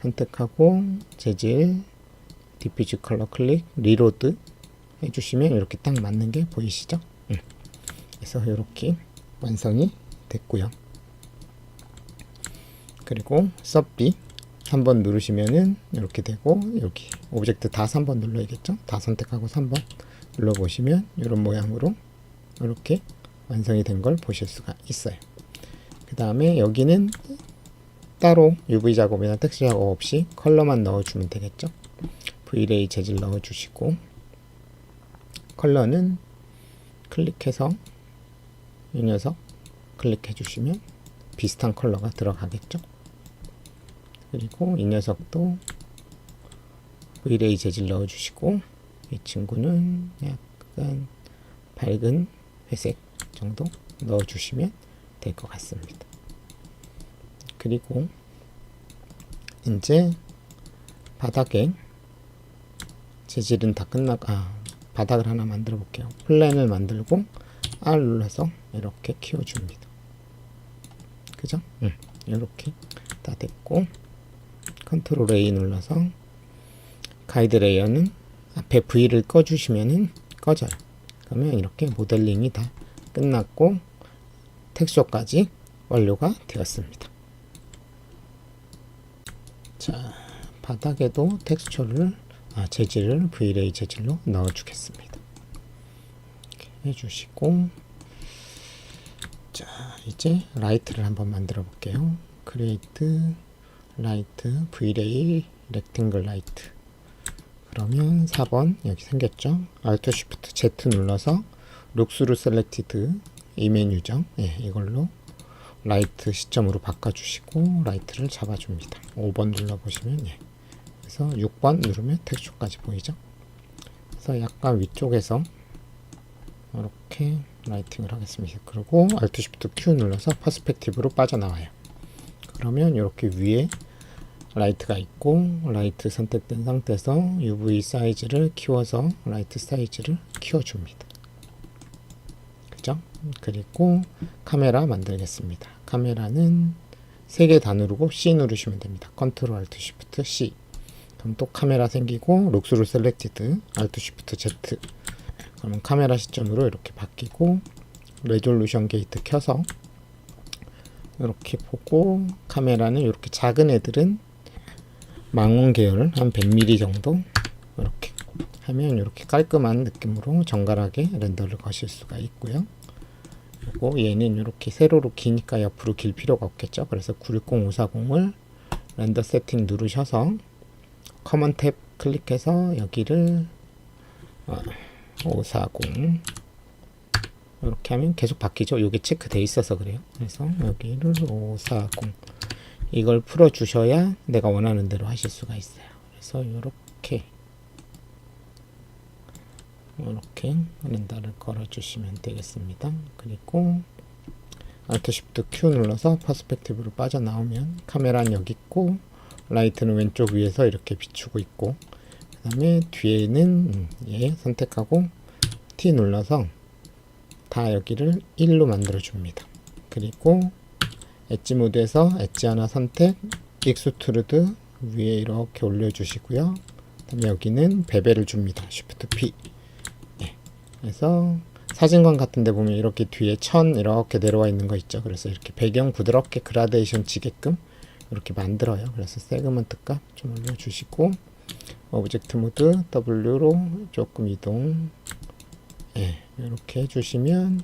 선택하고 재질 디퓨즈 컬러 클릭 리로드 해주시면 이렇게 딱 맞는 게 보이시죠? 그래서 이렇게 완성이 됐고요. 그리고 서비 3번 누르시면은 이렇게 되고 여기 오브젝트 다 3번 눌러야겠죠? 다 선택하고 3번 눌러보시면 이런 모양으로 이렇게 완성이 된 걸 보실 수가 있어요. 그 다음에 여기는 따로 UV 작업이나 텍스처 작업 없이 컬러만 넣어주면 되겠죠? Vray 재질 넣어주시고 컬러는 클릭해서 이 녀석 클릭해 주시면 비슷한 컬러가 들어가겠죠. 그리고 이 녀석도 V-ray 재질 넣어 주시고 이 친구는 약간 밝은 회색 정도 넣어 주시면 될 것 같습니다. 그리고 이제 바닥에 재질은 다 바닥을 하나 만들어 볼게요. 플랜을 만들고 R 눌러서 이렇게 키워줍니다. 그죠? 이렇게 다 됐고 컨트롤 A 눌러서 가이드 레이어는 앞에 V를 꺼주시면은 꺼져요. 그러면 이렇게 모델링이 다 끝났고 텍스처까지 완료가 되었습니다. 자, 바닥에도 텍스처를 재질을 V-ray 재질로 넣어 주겠습니다. 이렇게 해주시고 자, 이제 라이트를 한번 만들어 볼게요. 크리에이트 라이트 V-ray 렉탱글 라이트. 그러면 4번 여기 생겼죠. Alt Shift Z 눌러서 룩스루 셀렉티드 이 메뉴죠. 이걸로 라이트 시점으로 바꿔주시고 라이트를 잡아줍니다. 5번 눌러보시면 그래서 6번 누르면 텍스처까지 보이죠. 그래서 약간 위쪽에서 이렇게 라이팅을 하겠습니다. 그리고 Alt Shift Q 눌러서 퍼스펙티브로 빠져나와요. 그러면 이렇게 위에 라이트가 있고 라이트 선택된 상태에서 UV 사이즈를 키워서 라이트 사이즈를 키워줍니다. 그죠? 그리고 카메라 만들겠습니다. 카메라는 3개 다 누르고 C 누르시면 됩니다. Ctrl Alt Shift C. 그럼 또 카메라 생기고 룩스루 셀렉티드 Alt Shift Z. 그러면 카메라 시점으로 이렇게 바뀌고 레졸루션 게이트 켜서 이렇게 보고 카메라는 이렇게 작은 애들은 망원 계열 한 100mm 정도 이렇게 하면 이렇게 깔끔한 느낌으로 정갈하게 렌더를 거실 수가 있고요. 그리고 얘는 이렇게 세로로 기니까 옆으로 길 필요가 없겠죠. 그래서 960540을 렌더 세팅 누르셔서 커먼 탭 클릭해서 여기를 540 이렇게 하면 계속 바뀌죠. 이게 체크돼 있어서 그래요. 그래서 여기를 540 이걸 풀어 주셔야 내가 원하는 대로 하실 수가 있어요. 그래서 이렇게 렌더를 걸어 주시면 되겠습니다. 그리고 Alt Shift Q 눌러서 퍼스펙티브로 빠져나오면 카메라는 여기 있고 라이트는 왼쪽 위에서 이렇게 비추고 있고 그 다음에 뒤에는 얘 선택하고 T 눌러서 다 여기를 1로 만들어 줍니다. 그리고 엣지 모드에서 엣지 하나 선택, 익스트루드 위에 이렇게 올려주시고요. 그다음에 여기는 베벨을 줍니다. Shift P. 그래서 사진관 같은데 보면 이렇게 뒤에 천 이렇게 내려와 있는 거 있죠. 그래서 이렇게 배경 부드럽게 그라데이션 지게끔 이렇게 만들어요. 그래서 세그먼트 값 좀 올려주시고 오브젝트 모드 W로 조금 이동. 이렇게 해주시면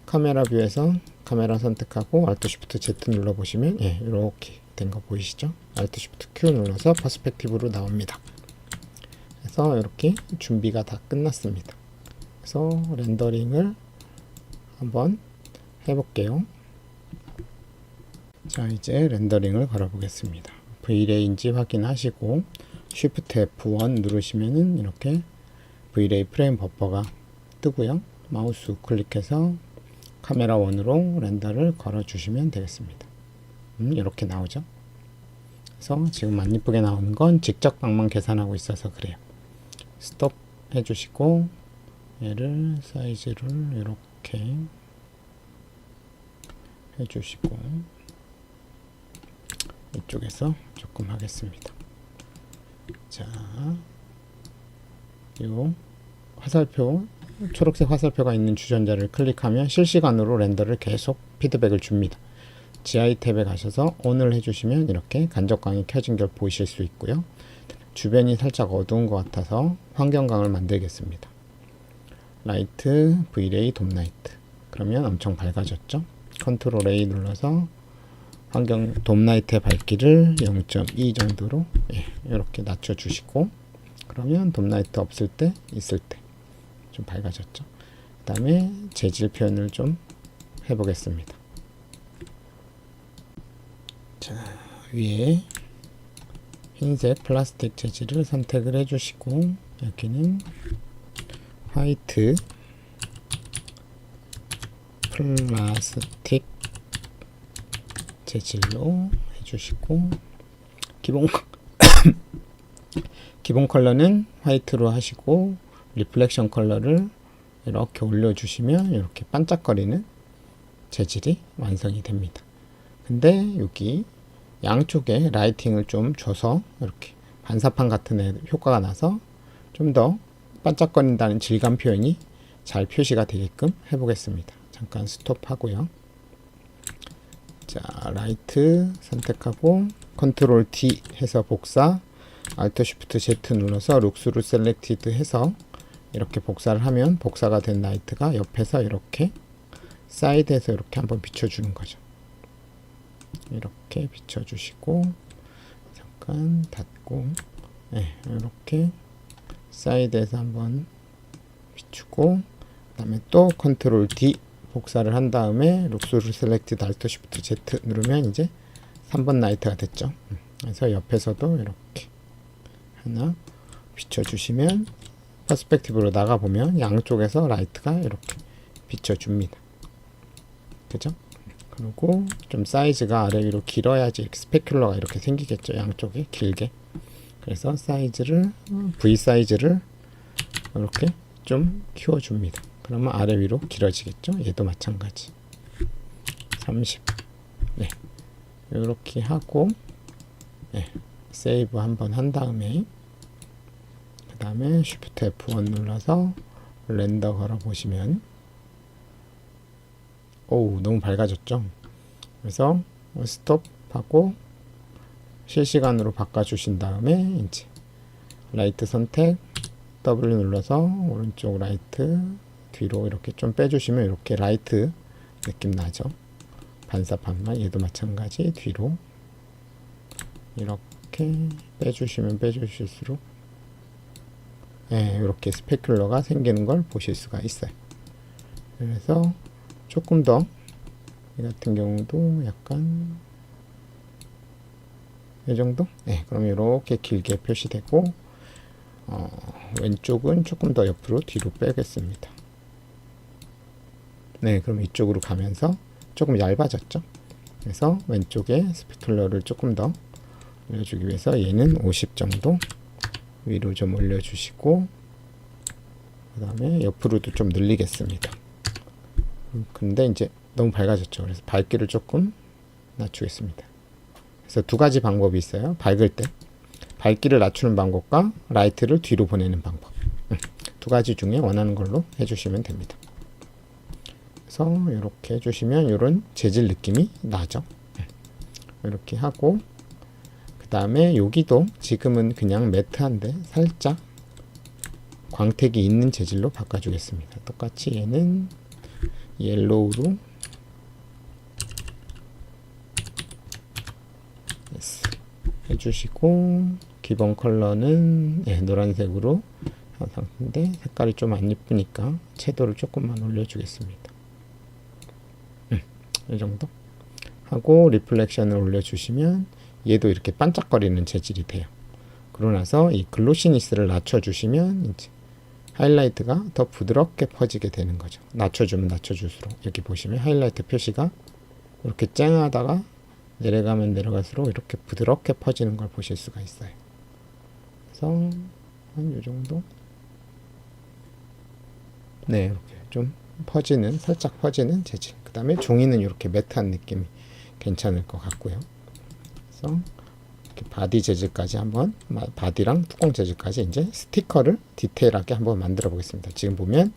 카메라 뷰에서 카메라 선택하고 Alt Shift Z 눌러보시면 이렇게 된 거 보이시죠? Alt Shift Q 눌러서 퍼스펙티브로 나옵니다. 그래서 이렇게 준비가 다 끝났습니다. 그래서 렌더링을 한번 해볼게요. 자, 이제 렌더링을 걸어보겠습니다. V-ray인지 확인하시고 Shift F1 누르시면은 이렇게 V-ray 프레임 버퍼가 뜨고요. 마우스 우클릭해서 카메라 1으로 렌더를 걸어 주시면 되겠습니다. 이렇게 나오죠. 그래서 지금 안 이쁘게 나오는 건 직접 방만 계산하고 있어서 그래요. 스톱 해주시고 얘를 사이즈를 이렇게 해주시고 이쪽에서 조금 하겠습니다. 자, 요 화살표 초록색 화살표가 있는 주전자를 클릭하면 실시간으로 렌더를 계속 피드백을 줍니다. GI 탭에 가셔서 ON을 해주시면 이렇게 간접광이 켜진 걸 보실 수 있고요. 주변이 살짝 어두운 것 같아서 환경광을 만들겠습니다. 라이트, V-ray, 돔라이트. 그러면 엄청 밝아졌죠. 컨트롤 A 눌러서 환경 돔라이트의 밝기를 0.2 정도로 이렇게 낮춰주시고 그러면 돔라이트 없을 때 있을 때 좀 밝아졌죠. 그 다음에 재질 표현을 좀 해보겠습니다. 자, 위에 흰색 플라스틱 재질을 선택을 해주시고, 여기는 화이트 플라스틱 재질로 해주시고, 기본 컬러는 화이트로 하시고, 리플렉션 컬러를 이렇게 올려주시면 이렇게 반짝거리는 재질이 완성이 됩니다. 근데 여기 양쪽에 라이팅을 좀 줘서 이렇게 반사판 같은 효과가 나서 좀 더 반짝거린다는 질감 표현이 잘 표시가 되게끔 해보겠습니다. 잠깐 스톱하고요. 자, 라이트 선택하고 컨트롤 D 해서 복사, Alt Shift Z 눌러서 룩스루 셀렉티드 해서 이렇게 복사를 하면 복사가 된 라이트가 옆에서 이렇게 사이드에서 이렇게 한번 비춰주는 거죠. 이렇게 비춰주시고 잠깐 닫고, 네, 이렇게 사이드에서 한번 비추고, 그 다음에 또 컨트롤 D 복사를 한 다음에 룩스루 셀렉티드 Alt Shift Z 누르면 이제 3번 라이트가 됐죠. 그래서 옆에서도 이렇게 하나 비춰주시면 퍼스펙티브로 나가보면 양쪽에서 라이트가 이렇게 비춰줍니다. 그죠? 그리고 좀 사이즈가 아래 위로 길어야지 이렇게 스페큘러가 이렇게 생기겠죠. 양쪽에 길게. 그래서 사이즈를 V 사이즈를 이렇게 좀 키워줍니다. 그러면 아래 위로 길어지겠죠. 얘도 마찬가지. 30. 네. 이렇게 하고, 네. 세이브 한번 한 다음에, 그 다음에 Shift F1 눌러서 렌더 걸어 보시면, 오우, 너무 밝아졌죠. 그래서 스톱하고 실시간으로 바꿔주신 다음에 이제 라이트 선택 W 눌러서 오른쪽 라이트 뒤로 이렇게 좀 빼주시면 이렇게 라이트 느낌 나죠. 반사판만, 얘도 마찬가지 뒤로 이렇게 빼주시면 빼주실수록, 네, 이렇게 스페큘러가 생기는 걸 보실 수가 있어요. 그래서 조금 더, 이 같은 경우도 약간 이 정도? 네, 그럼 이렇게 길게 표시되고, 왼쪽은 조금 더 옆으로 뒤로 빼겠습니다. 네, 그럼 이쪽으로 가면서 조금 얇아졌죠. 그래서 왼쪽에 스피큘러를 조금 더 올려주기 위해서 얘는 50 정도 위로 좀 올려주시고, 그 다음에 옆으로도 좀 늘리겠습니다. 근데 이제 너무 밝아졌죠. 그래서 밝기를 조금 낮추겠습니다. 그래서 두 가지 방법이 있어요. 밝을 때 밝기를 낮추는 방법과 라이트를 뒤로 보내는 방법, 두 가지 중에 원하는 걸로 해주시면 됩니다. 그래서 이렇게 해주시면 이런 재질 느낌이 나죠. 이렇게 하고, 그 다음에 여기도 지금은 그냥 매트한데 살짝 광택이 있는 재질로 바꿔주겠습니다. 똑같이 얘는 옐로우로 해주시고, 기본 컬러는 노란색으로 한 상태인데 색깔이 좀 안 예쁘니까 채도를 조금만 올려주겠습니다. 이 정도 하고 리플렉션을 올려주시면 얘도 이렇게 반짝거리는 재질이 돼요. 그러고 나서 이 글로시니스를 낮춰주시면 이제 하이라이트가 더 부드럽게 퍼지게 되는 거죠. 낮춰주면 낮춰줄수록 여기 보시면 하이라이트 표시가 이렇게 쨍하다가 내려가면 내려갈수록 이렇게 부드럽게 퍼지는 걸 보실 수가 있어요. 그래서 한 이 정도, 네, 이렇게 좀 퍼지는, 살짝 퍼지는 재질. 그 다음에 종이는 이렇게 매트한 느낌이 괜찮을 것 같고요. 그래서 이렇게 바디 재질까지 한번, 바디랑 뚜껑 재질까지 이제 스티커를 디테일하게 한번 만들어 보겠습니다. 지금 보면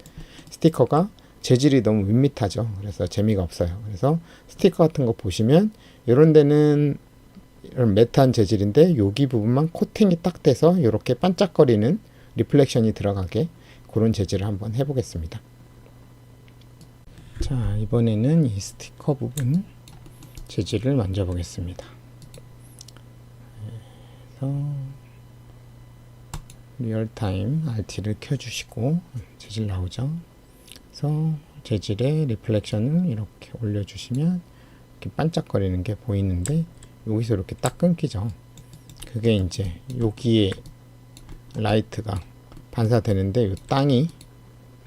스티커가 재질이 너무 밋밋하죠. 그래서 재미가 없어요. 그래서 스티커 같은 거 보시면 이런 데는 이런 매트한 재질인데 여기 부분만 코팅이 딱 돼서 이렇게 반짝거리는 리플렉션이 들어가게 그런 재질을 한번 해보겠습니다. 자, 이번에는 이 스티커 부분 재질을 만져보겠습니다. 그래서 리얼타임 RT를 켜주시고 재질 나오죠. 그래서 재질의 리플렉션을 이렇게 올려주시면 이렇게 반짝거리는 게 보이는데 여기서 이렇게 딱 끊기죠. 그게 이제 여기에 라이트가 반사되는데 이 땅이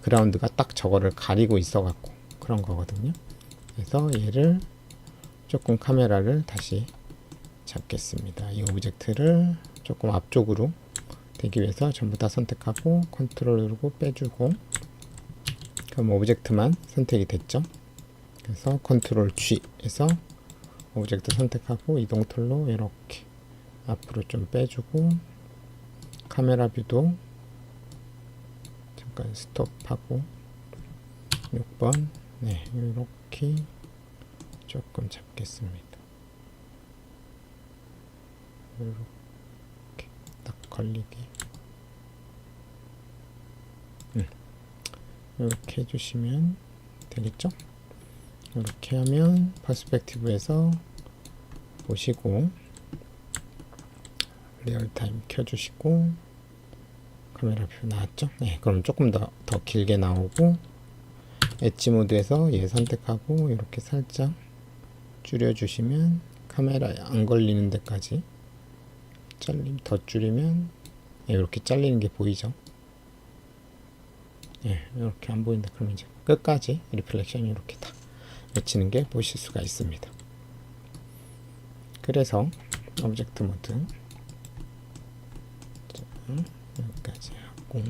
그라운드가 딱 저거를 가리고 있어 갖고 그런 거거든요. 그래서 얘를 조금 카메라를 다시 잡겠습니다. 이 오브젝트를 조금 앞쪽으로 되기 위해서 전부 다 선택하고 컨트롤 누르고 빼주고, 그럼 오브젝트만 선택이 됐죠. 그래서 컨트롤 G 해서 오브젝트 선택하고 이동 툴로 이렇게 앞으로 좀 빼주고, 카메라 뷰도 잠깐 스톱하고 6번 네 이렇게 조금 잡겠습니다. 이렇게 딱 걸리게 이렇게 해주시면 되겠죠. 이렇게 하면 퍼스펙티브에서 보시고 리얼타임 켜주시고, 카메라 뷰 나왔죠? 네, 그럼 조금 더 길게 나오고, 엣지 모드에서 얘 선택하고 이렇게 살짝 줄여주시면 카메라에 안 걸리는 데까지 더 줄이면 이렇게 잘리는 게 보이죠? 이렇게 안 보인다 그러면 이제 끝까지 리플렉션이 이렇게 다 맺히는 게 보실 수가 있습니다. 그래서 오브젝트 모드 여기까지 하고,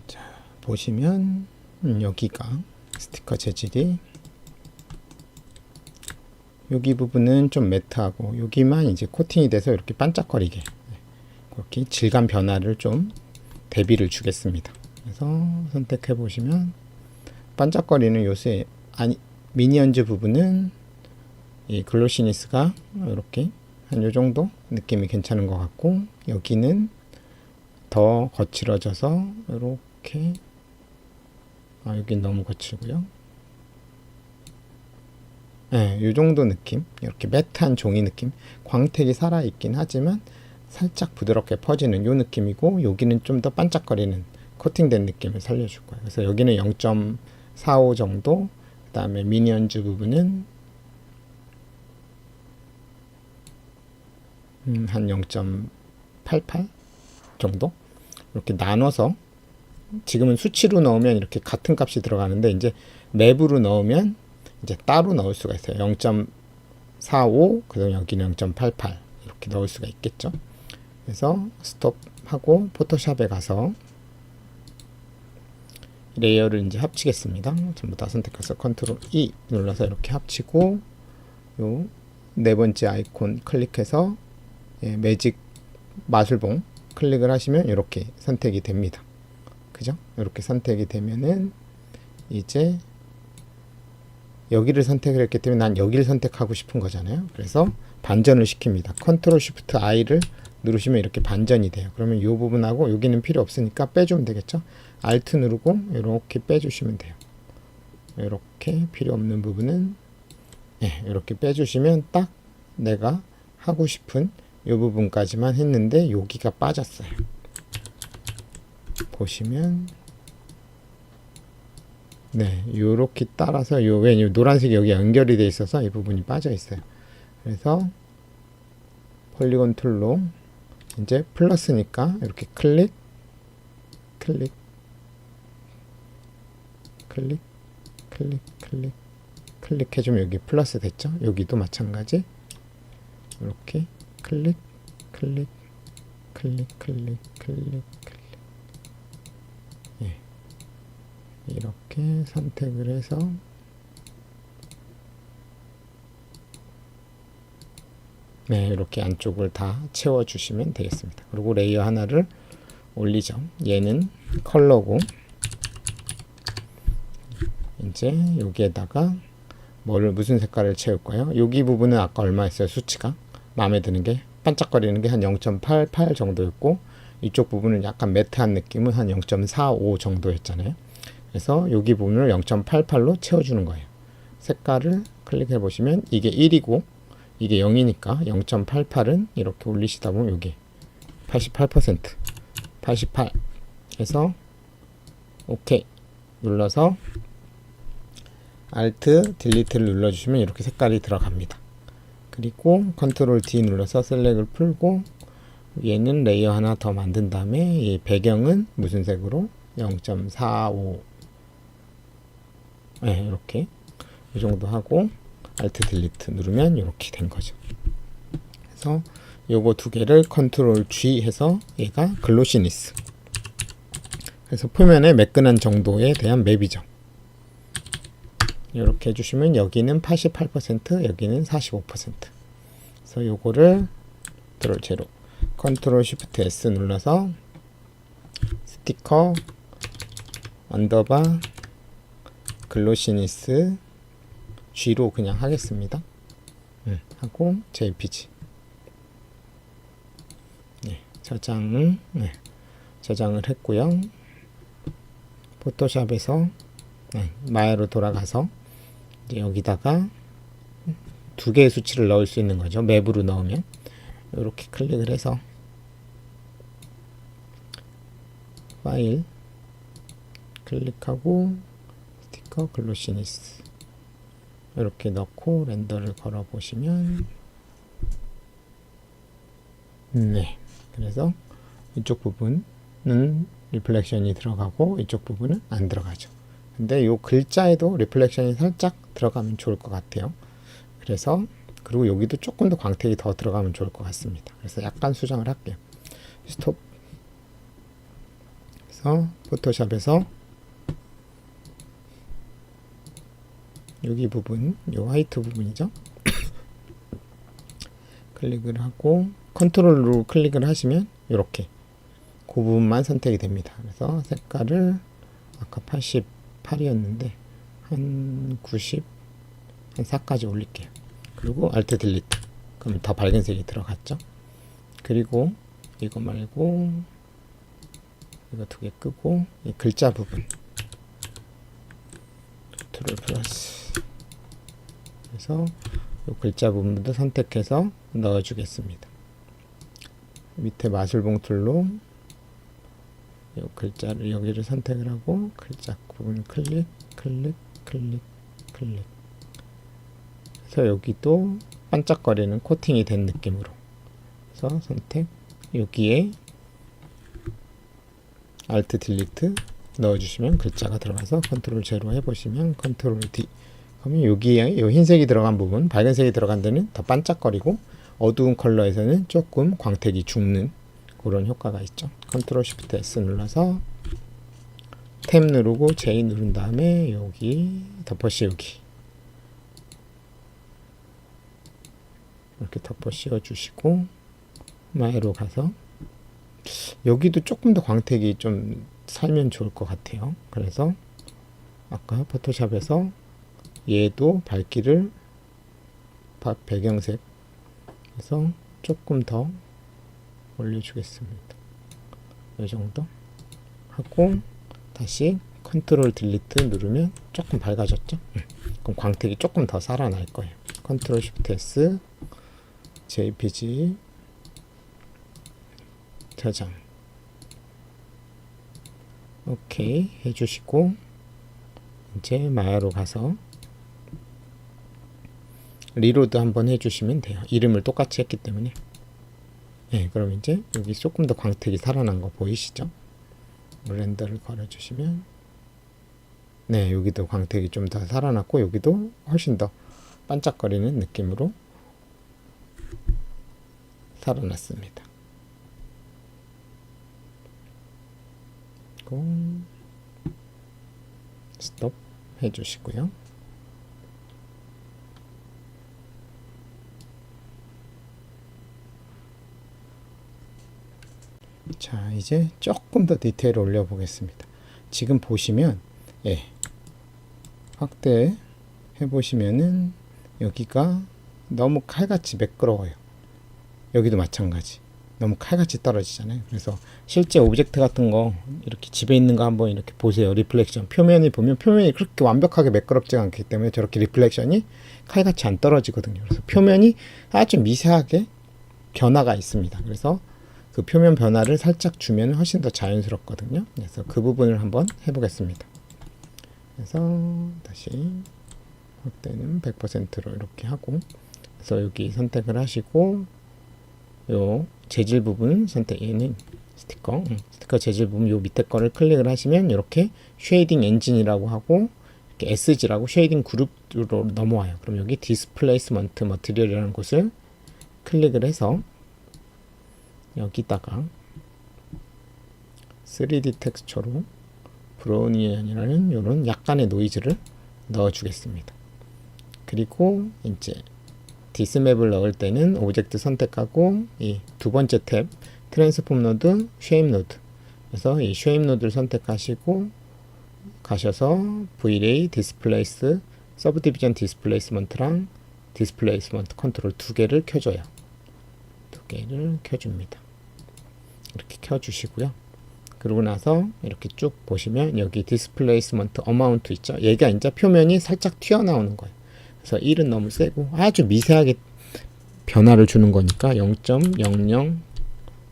자 보시면 여기가 스티커 재질이 여기 부분은 좀 매트하고 여기만 이제 코팅이 돼서 이렇게 반짝거리게 그렇게 질감 변화를 좀 대비를 주겠습니다. 그래서 선택해 보시면 반짝거리는 요새 미니언즈 부분은 이 글로시니스가 이렇게 한 요 정도 느낌이 괜찮은 것 같고, 여기는 더 거칠어져서 이렇게 여기 너무 거칠고요. 네, 이 정도 느낌, 이렇게 매트한 종이 느낌, 광택이 살아있긴 하지만 살짝 부드럽게 퍼지는 이 느낌이고, 여기는 좀 더 반짝거리는 코팅된 느낌을 살려줄 거예요. 그래서 여기는 0.45 정도, 그 다음에 미니언즈 부분은 한 0.88 정도 이렇게 나눠서, 지금은 수치로 넣으면 이렇게 같은 값이 들어가는데 이제 맵으로 넣으면 이제 따로 넣을 수가 있어요. 0.45 그다음 여기는 0.88 이렇게 넣을 수가 있겠죠. 그래서 스톱하고 포토샵에 가서 레이어를 이제 합치겠습니다. 전부 다 선택해서 컨트롤 E 눌러서 이렇게 합치고, 요 네 번째 아이콘 클릭해서 매직 마술봉 클릭을 하시면 이렇게 선택이 됩니다. 그죠? 이렇게 선택이 되면은 이제 여기를 선택을 했기 때문에 난 여기를 선택하고 싶은 거잖아요. 그래서 반전을 시킵니다. 컨트롤 쉬프트 I를 누르시면 이렇게 반전이 돼요. 그러면 이 부분하고 여기는 필요 없으니까 빼주면 되겠죠. Alt 누르고 이렇게 빼주시면 돼요. 이렇게 필요 없는 부분은 이렇게 빼주시면 딱 내가 하고 싶은 이 부분까지만 했는데 여기가 빠졌어요. 보시면 요렇게 따라서 왜냐면 노란색이 여기 연결이 되어 있어서 이 부분이 빠져 있어요. 그래서 폴리곤 툴로 이제 플러스니까 이렇게 클릭 클릭해주면 여기 플러스 됐죠. 여기도 마찬가지 이렇게 클릭 이렇게 선택을 해서 이렇게 안쪽을 다 채워주시면 되겠습니다. 그리고 레이어 하나를 올리죠. 얘는 컬러고, 이제 여기에다가 무슨 색깔을 채울까요? 여기 부분은 아까 얼마였어요? 수치가 마음에 드는 게 반짝거리는 게 한 0.88 정도였고, 이쪽 부분은 약간 매트한 느낌은 한 0.45 정도였잖아요. 그래서 여기 부분을 0.88로 채워주는 거예요. 색깔을 클릭해 보시면 이게 1이고 이게 0이니까 0.88은 이렇게 올리시다 보면 여기 88% 88 해서 오케이 눌러서 Alt 딜리트를 눌러주시면 이렇게 색깔이 들어갑니다. 그리고 컨트롤 D 눌러서 셀렉을 풀고 얘는 레이어 하나 더 만든 다음에 이 배경은 무슨 색으로 0.45 이렇게 이 정도 하고 Alt 딜리트 누르면 이렇게 된 거죠. 그래서 요거 두 개를 컨트롤 G 해서 얘가 글로시니스. 그래서 표면에 매끈한 정도에 대한 맵이죠. 이렇게 해주시면 여기는 88%, 여기는 45%. 그래서 요거를 컨트롤 제로, 컨트롤 쉬프트 S 눌러서 스티커 언더바 글로시니스 G로 그냥 하겠습니다. 하고 JPG 저장을 했고요. 포토샵에서 마야로 돌아가서 이제 여기다가 두 개의 수치를 넣을 수 있는 거죠. 맵으로 넣으면 이렇게 클릭을 해서 파일 클릭하고 스티커 글로시니스 이렇게 넣고 렌더를 걸어 보시면 그래서 이쪽 부분은 리플렉션이 들어가고 이쪽 부분은 안 들어가죠. 근데 이 글자에도 리플렉션이 살짝 들어가면 좋을 것 같아요. 그래서 그리고 여기도 조금 더 광택이 더 들어가면 좋을 것 같습니다. 그래서 약간 수정을 할게요. 스톱. 그래서 포토샵에서 여기 부분, 이 화이트 부분이죠. 클릭을 하고 컨트롤로 클릭을 하시면 이렇게 그 부분만 선택이 됩니다. 그래서 색깔을 아까 88이었는데 한 90, 한 4까지 올릴게요. 그리고 Alt 딜리트. 그럼 더 밝은 색이 들어갔죠. 그리고 이거 말고 이거 두 개 끄고 이 글자 부분 컨트롤 플러스. 그래서 이 글자 부분도 선택해서 넣어주겠습니다. 밑에 마술봉 툴로 이 글자를 여기를 선택을 하고 글자 부분 클릭. 그래서 여기도 반짝거리는 코팅이 된 느낌으로. 그래서 선택. 여기에 Alt 딜리트 넣어주시면 글자가 들어가서 컨트롤 제로 해보시면 컨트롤 D. 그러면 여기에 이 흰색이 들어간 부분, 밝은색이 들어간 데는 더 반짝거리고 어두운 컬러에서는 조금 광택이 죽는 그런 효과가 있죠. 컨트롤 쉬프트 S 눌러서 탭 누르고 J 누른 다음에 여기 덮어 씌우기 이렇게 덮어 씌워 주시고 마야로 가서 여기도 조금 더 광택이 좀 살면 좋을 것 같아요. 그래서 아까 포토샵에서 얘도 밝기를 배경색 해서 조금 더 올려주겠습니다. 이 정도 하고 다시 컨트롤 딜리트 누르면 조금 밝아졌죠? 그럼 광택이 조금 더 살아날 거예요. 컨트롤 쉬프트 S JPG 저장 오케이 해주시고 이제 마야로 가서 리로드 한번 해주시면 돼요. 이름을 똑같이 했기 때문에. 그럼 이제 여기 조금 더 광택이 살아난 거 보이시죠? 렌더를 걸어주시면 여기도 광택이 좀 더 살아났고 여기도 훨씬 더 반짝거리는 느낌으로 살아났습니다. 스톱 해주시고요. 자, 이제 조금 더 디테일을 올려 보겠습니다. 지금 보시면 확대 해 보시면은 여기가 너무 칼같이 매끄러워요. 여기도 마찬가지. 너무 칼같이 떨어지잖아요. 그래서 실제 오브젝트 같은 거 이렇게 집에 있는 거 한번 이렇게 보세요. 리플렉션 표면이 보면 표면이 그렇게 완벽하게 매끄럽지 않기 때문에 저렇게 리플렉션이 칼같이 안 떨어지거든요. 그래서 표면이 아주 미세하게 변화가 있습니다. 그래서 그 표면 변화를 살짝 주면 훨씬 더 자연스럽거든요. 그래서 그 부분을 한번 해보겠습니다. 그래서 다시 확대는 100%로 이렇게 하고, 그래서 여기 선택을 하시고 요 재질 부분 선택, 얘는 스티커 재질 부분 요 밑에 거를 클릭을 하시면 이렇게 쉐이딩 엔진이라고 하고 이렇게 SG라고 쉐이딩 그룹으로 넘어와요. 그럼 여기 디스플레이스먼트 머티리얼이라는 곳을 클릭을 해서 여기다가 3D 텍스처로 브로니안이라는 이런 약간의 노이즈를 넣어 주겠습니다. 그리고 이제 디스맵을 넣을 때는 오브젝트 선택하고 이 두 번째 탭 트랜스폼 노드, 쉐입 노드, 그래서 이 쉐입 노드를 선택하시고 가셔서 VLA, 디스플레이스, 서브디비전 디스플레이스먼트랑 디스플레이스먼트 컨트롤 두 개를 켜줘요. 두 개를 켜줍니다. 이렇게 켜주시고요. 그러고 나서 이렇게 쭉 보시면 여기 디스플레이스먼트 어마운트 있죠. 얘가 이제 표면이 살짝 튀어나오는 거예요. 그래서 1은 너무 세고 아주 미세하게 변화를 주는 거니까 0.00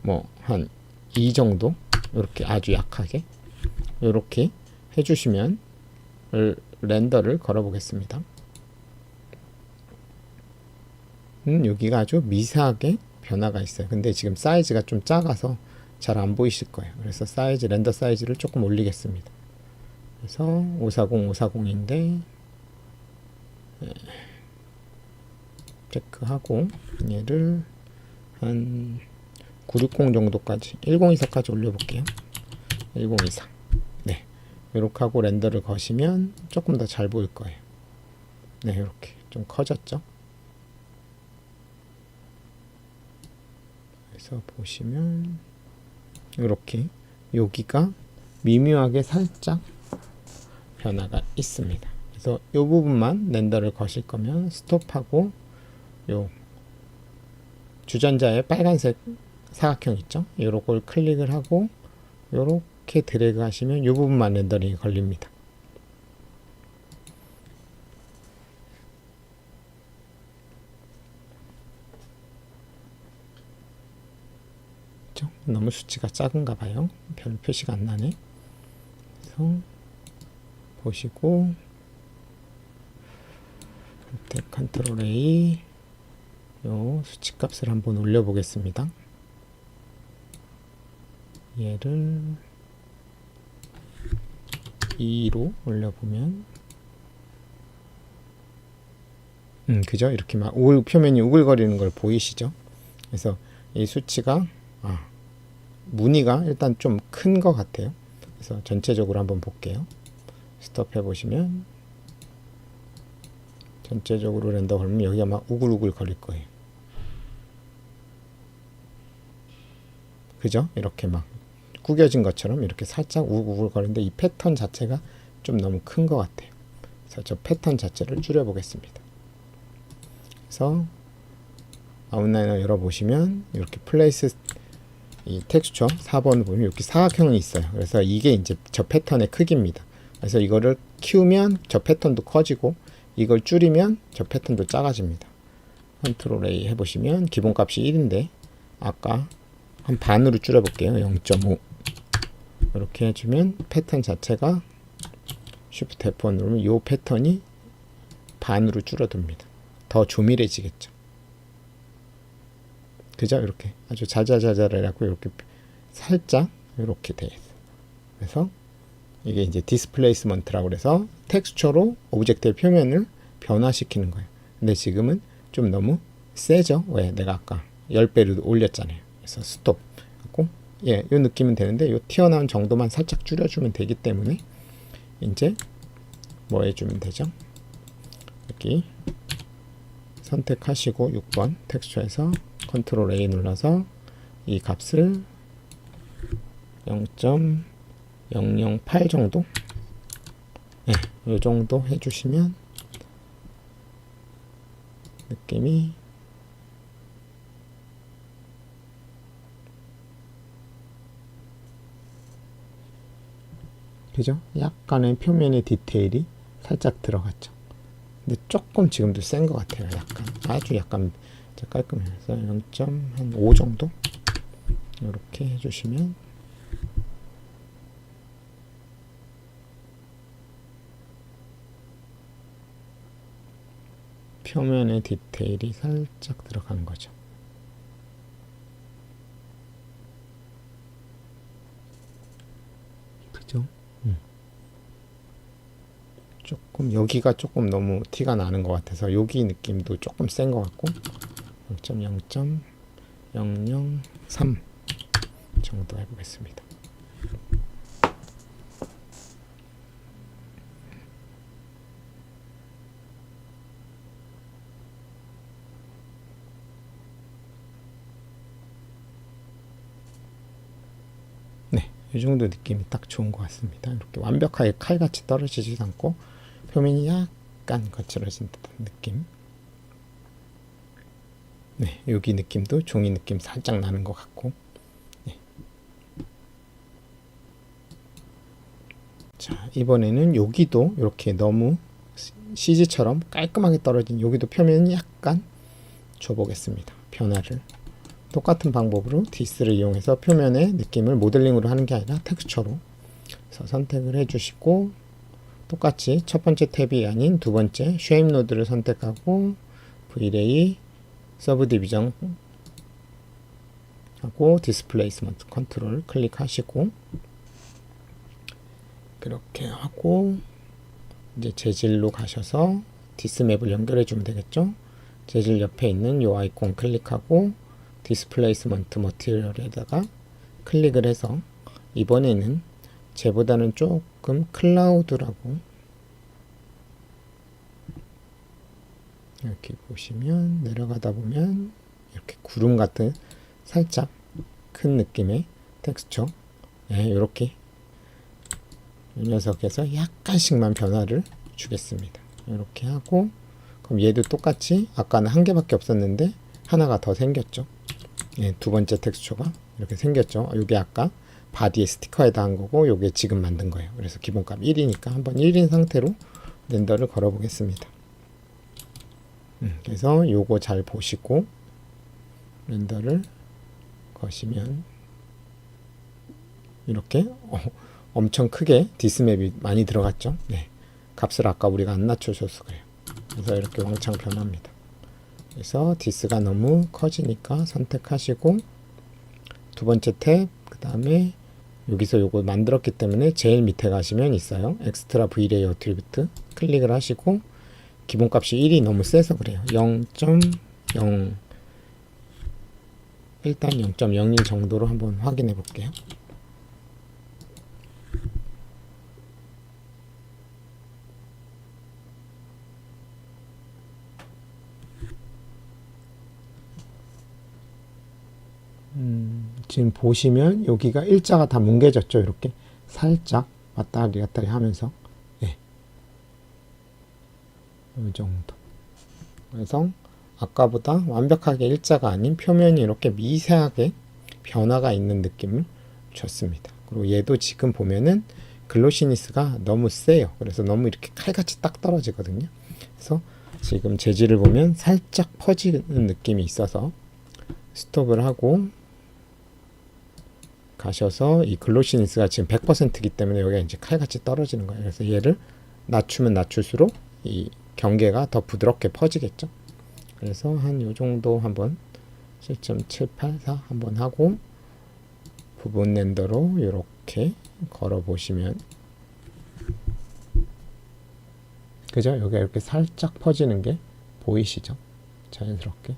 뭐 한 2 정도 이렇게 아주 약하게 이렇게 해주시면 렌더를 걸어 보겠습니다. 여기가 아주 미세하게 변화가 있어요. 근데 지금 사이즈가 좀 작아서 잘 안 보이실 거예요. 그래서 사이즈, 렌더 사이즈를 조금 올리겠습니다. 그래서 540, 540인데 체크하고 얘를 한 960 정도까지 1024까지 올려볼게요. 1024. 네, 이렇게 하고 렌더를 거시면 조금 더 잘 보일 거예요. 네, 이렇게 좀 커졌죠. 그래서 보시면 이렇게 여기가 미묘하게 살짝 변화가 있습니다. 그래서 이 부분만 렌더를 거실 거면 스톱하고 요 주전자의 빨간색 사각형 있죠? 요걸 클릭을 하고 요렇게 드래그 하시면 이 부분만 렌더링이 걸립니다. 너무 수치가 작은가 봐요. 별 표시가 안 나네. 그래서 보시고 컨트롤 A 요 수치 값을 한번 올려 보겠습니다. 얘를 2로 올려보면 그죠? 이렇게 막 표면이 우글거리는 걸 보이시죠? 그래서 이 수치가 무늬가 일단 좀 큰 것 같아요. 그래서 전체적으로 한번 볼게요. 스톱 해보시면 전체적으로 렌더 걸면 여기가 막 우글우글 거릴 거예요. 그죠? 이렇게 막 구겨진 것처럼 이렇게 살짝 우글우글 거리는데 이 패턴 자체가 좀 너무 큰 것 같아요. 그래서 저 패턴 자체를 줄여보겠습니다. 그래서 아웃라이너 열어보시면 이렇게 플레이스 이 텍스처 4번을 보면 이렇게 사각형이 있어요. 그래서 이게 이제 저 패턴의 크기입니다. 그래서 이거를 키우면 저 패턴도 커지고 이걸 줄이면 저 패턴도 작아집니다. 컨트롤 A 해보시면 기본값이 1인데 아까 한 반으로 줄여볼게요. 0.5 이렇게 해주면 패턴 자체가 Shift F1 누르면 이 패턴이 반으로 줄어듭니다. 더 조밀해지겠죠. 그죠? 이렇게 아주 자자자자라고 이렇게 살짝 이렇게 돼 있어요. 그래서 이게 이제 디스플레이스먼트라고 해서 텍스처로 오브젝트의 표면을 변화시키는 거예요. 근데 지금은 좀 너무 세죠? 왜? 내가 아까 10배로 올렸잖아요. 그래서 스톱 하고 이 느낌은 되는데 이 튀어나온 정도만 살짝 줄여주면 되기 때문에 이제 뭐 해주면 되죠? 여기 선택하시고 6번 텍스처에서 컨트롤 A 눌러서 이 값을 0.008 정도? 네, 이 정도 해주시면 느낌이 그죠? 약간의 표면의 디테일이 살짝 들어갔죠. 근데 조금 지금도 센 것 같아요. 약간 아주 약간 깔끔해서 0.5 정도 이렇게 해주시면 표면에 디테일이 살짝 들어간 거죠. 그죠? 조금 여기가 조금 너무 티가 나는 것 같아서 여기 느낌도 조금 센 것 같고 0.0.003 정도 해보겠습니다. 네, 이 정도 느낌이 딱 좋은 것 같습니다. 이렇게 완벽하게 칼같이 떨어지지도 않고 표면이 약간 거칠어진 듯한 느낌. 네, 여기 느낌도 종이 느낌 살짝 나는 것 같고. 네. 자, 이번에는 여기도 이렇게 너무 CG처럼 깔끔하게 떨어진 여기도 표면이 약간 줘보겠습니다. 변화를. 똑같은 방법으로 디스를 이용해서 표면의 느낌을 모델링으로 하는 게 아니라 텍스처로 그래서 선택을 해주시고 똑같이 첫 번째 탭이 아닌 두 번째 쉐입 노드를 선택하고 V-Ray 서브 디비전 하고 디스플레이스먼트 컨트롤 클릭하시고 그렇게 하고 이제 재질로 가셔서 디스맵을 연결해 주면 되겠죠. 재질 옆에 있는 이 아이콘 클릭하고 디스플레이스먼트 머티리얼에다가 클릭을 해서 이번에는 쟤보다는 조금 클라우드라고 이렇게 보시면 내려가다 보면 이렇게 구름 같은 살짝 큰 느낌의 텍스처 네, 이렇게 이 녀석에서 약간씩만 변화를 주겠습니다. 이렇게 하고 그럼 얘도 똑같이 아까는 한 개밖에 없었는데 하나가 더 생겼죠. 네, 두 번째 텍스처가 이렇게 생겼죠. 이게 아까 바디에 스티커에다 한 거고 요게 지금 만든 거예요. 그래서 기본값 1이니까 한번 1인 상태로 렌더를 걸어 보겠습니다. 그래서 요거 잘 보시고 렌더를 거시면 이렇게 엄청 크게 디스맵이 많이 들어갔죠. 네, 값을 아까 우리가 안 낮춰줘서 그래요. 그래서 이렇게 왕창 변합니다. 그래서 디스가 너무 커지니까 선택하시고 두 번째 탭 그 다음에 여기서 요거 만들었기 때문에 제일 밑에 가시면 있어요. 엑스트라 V-Ray 어트리뷰트 클릭을 하시고 기본값이 1이 너무 세서 그래요. 0.0 일단 0.01 정도로 한번 확인해 볼게요. 지금 보시면 여기가 일자가 다 뭉개졌죠. 이렇게 살짝 왔다리 갔다리 하면서 예. 이 정도. 그래서 아까보다 완벽하게 일자가 아닌 표면이 이렇게 미세하게 변화가 있는 느낌을 줬습니다. 그리고 얘도 지금 보면은 글로시니스가 너무 세요. 그래서 너무 이렇게 칼같이 딱 떨어지거든요. 그래서 지금 재질을 보면 살짝 퍼지는 느낌이 있어서 스톱을 하고 가셔서 이 글로시니스가 지금 100%이기 때문에 여기가 이제 칼같이 떨어지는 거예요. 그래서 얘를 낮추면 낮출수록 이 경계가 더 부드럽게 퍼지겠죠. 그래서 한 요 정도 한번 7.784 한번 하고 부분 렌더로 이렇게 걸어 보시면 그죠? 여기가 이렇게 살짝 퍼지는 게 보이시죠? 자연스럽게.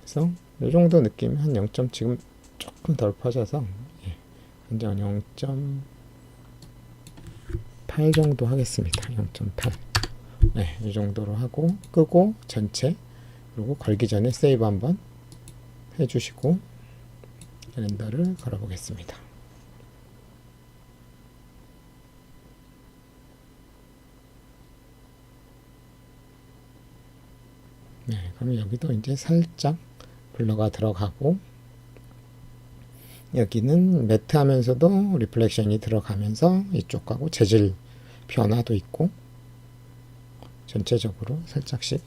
그래서 이 정도 느낌이 한 0. 지금 조금 덜 퍼져서 예, 현재 0.8 정도 하겠습니다. 0.8 네, 이 정도로 하고 끄고 전체 그리고 걸기 전에 세이브 한번 해주시고 렌더를 걸어 보겠습니다. 네, 그럼 여기도 이제 살짝 블러가 들어가고 여기는 매트 하면서도 리플렉션이 들어가면서 이쪽하고 재질 변화도 있고 전체적으로 살짝씩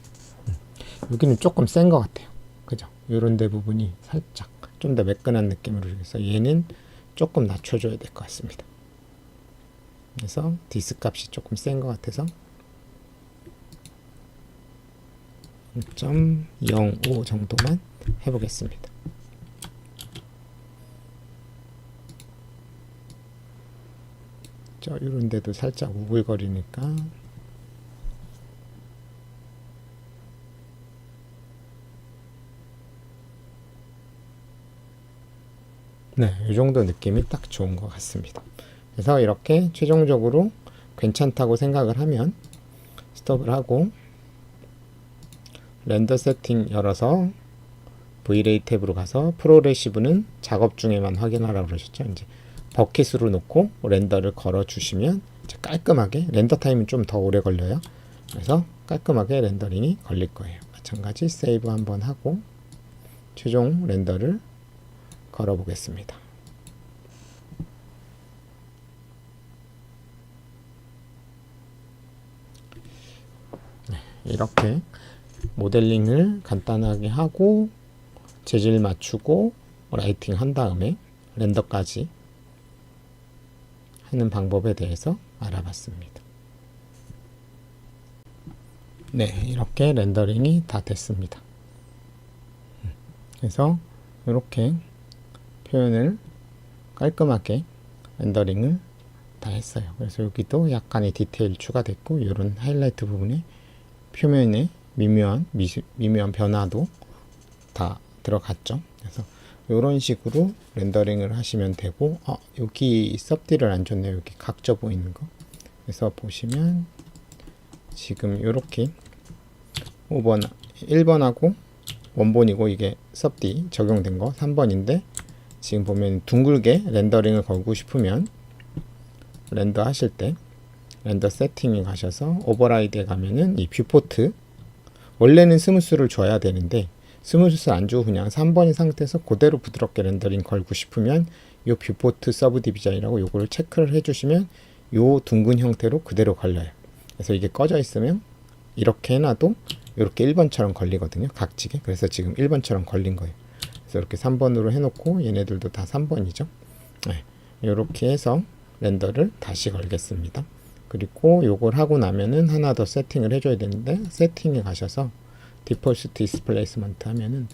여기는 조금 센 것 같아요. 그죠? 요런 데 부분이 살짝 좀 더 매끈한 느낌으로 해서 얘는 조금 낮춰줘야 될 것 같습니다. 그래서 디스 값이 조금 센 것 같아서 0.05 정도만 해보겠습니다. 이런 데도 살짝 우글거리니까 네, 이 정도 느낌이 딱 좋은 것 같습니다. 그래서 이렇게 최종적으로 괜찮다고 생각을 하면 스톱을 하고 렌더 세팅 열어서 V-Ray 탭으로 가서 프로레시브는 작업 중에만 확인하라고 그러셨죠. 이제 버킷으로 놓고 렌더를 걸어 주시면 깔끔하게, 렌더 타임은 좀 더 오래 걸려요. 그래서 깔끔하게 렌더링이 걸릴 거예요. 마찬가지 세이브 한번 하고 최종 렌더를 걸어 보겠습니다. 네, 이렇게 모델링을 간단하게 하고 재질 맞추고 라이팅 한 다음에 렌더까지 하는 방법에 대해서 알아봤습니다. 네, 이렇게 렌더링이 다 됐습니다. 그래서 이렇게 표현을 깔끔하게 렌더링을 다 했어요. 그래서 여기도 약간의 디테일 추가됐고, 이런 하이라이트 부분에 표면의 미묘한 변화도 다 들어갔죠. 그래서 이런 식으로 렌더링을 하시면 되고, 여기 섭디를 안 줬네요. 여기 각져 보이는 거. 그래서 보시면 지금 이렇게 5번, 1번하고 원본이고 이게 섭디 적용된 거 3번인데, 지금 보면 둥글게 렌더링을 걸고 싶으면 렌더 하실 때 렌더 세팅에 가셔서 오버라이드에 가면은 이 뷰포트, 원래는 스무스를 줘야 되는데 스무스 안 주고 그냥 3번인 상태에서 그대로 부드럽게 렌더링 걸고 싶으면 이 뷰포트 서브 디비전이라고 요거를 체크를 해주시면 요 둥근 형태로 그대로 걸려요. 그래서 이게 꺼져 있으면 이렇게 해놔도 이렇게 1번처럼 걸리거든요. 각지게. 그래서 지금 1번처럼 걸린 거예요. 그래서 이렇게 3번으로 해놓고 얘네들도 다 3번이죠. 네, 이렇게 해서 렌더를 다시 걸겠습니다. 그리고 요걸 하고 나면은 하나 더 세팅을 해줘야 되는데, 세팅에 가셔서 디폴트 디스플레이스먼트 하면은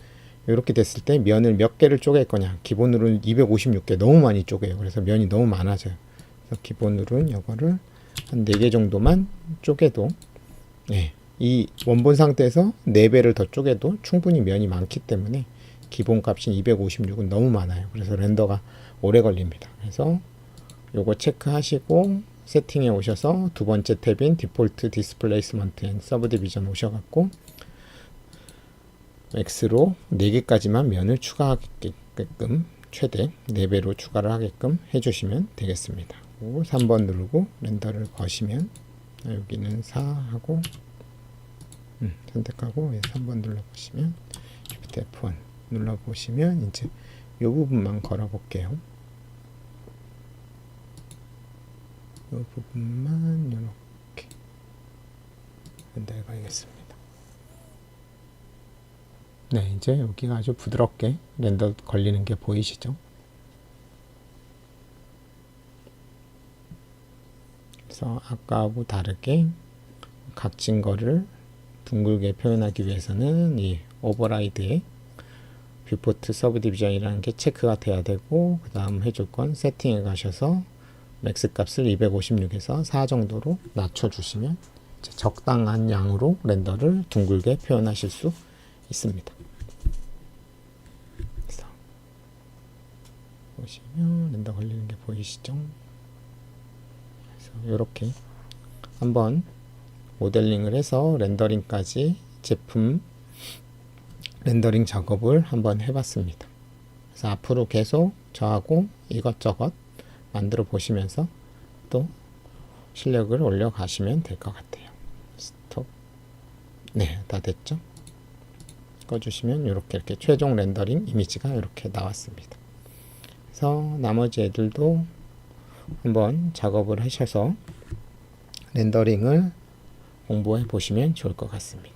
이렇게 됐을 때 면을 몇 개를 쪼갤 거냐. 기본으로는 256개, 너무 많이 쪼개요. 그래서 면이 너무 많아져요. 그래서 기본으로는 이거를 한 4개 정도만 쪼개도, 이 원본 상태에서 4배를 더 쪼개도 충분히 면이 많기 때문에 기본값인 256은 너무 많아요. 그래서 렌더가 오래 걸립니다. 그래서 요거 체크하시고 세팅에 오셔서 두 번째 탭인 디폴트 디스플레이스먼트 앤 서브디비전 오셔갖고 X로 4개까지만 면을 추가하게끔 최대 4배로 추가를 하게끔 해주시면 되겠습니다. 3번 누르고 렌더를 거시면 여기는 4 하고 선택하고 3번 눌러보시면 Shift F1 눌러보시면 이제 이 부분만 걸어볼게요. 이 부분만 이렇게 렌더에 가겠습니다. 네, 이제 여기가 아주 부드럽게 렌더 걸리는 게 보이시죠? 그래서 아까하고 다르게 각진 거를 둥글게 표현하기 위해서는 이 오버라이드에 뷰포트 서브디비전이라는 게 체크가 돼야 되고, 그 다음 해줄 건 세팅에 가셔서 맥스 값을 256에서 4 정도로 낮춰주시면 적당한 양으로 렌더를 둥글게 표현하실 수 있습니다. 그래서 보시면 렌더 걸리는 게 보이시죠? 그래서 이렇게 한번 모델링을 해서 렌더링까지 제품 렌더링 작업을 한번 해봤습니다. 그래서 앞으로 계속 저하고 이것저것 만들어 보시면서 또 실력을 올려 가시면 될 것 같아요. 스톱. 네, 다 됐죠? 꺼주시면 이렇게 최종 렌더링 이미지가 이렇게 나왔습니다. 그래서 나머지 애들도 한번 작업을 하셔서 렌더링을 공부해 보시면 좋을 것 같습니다.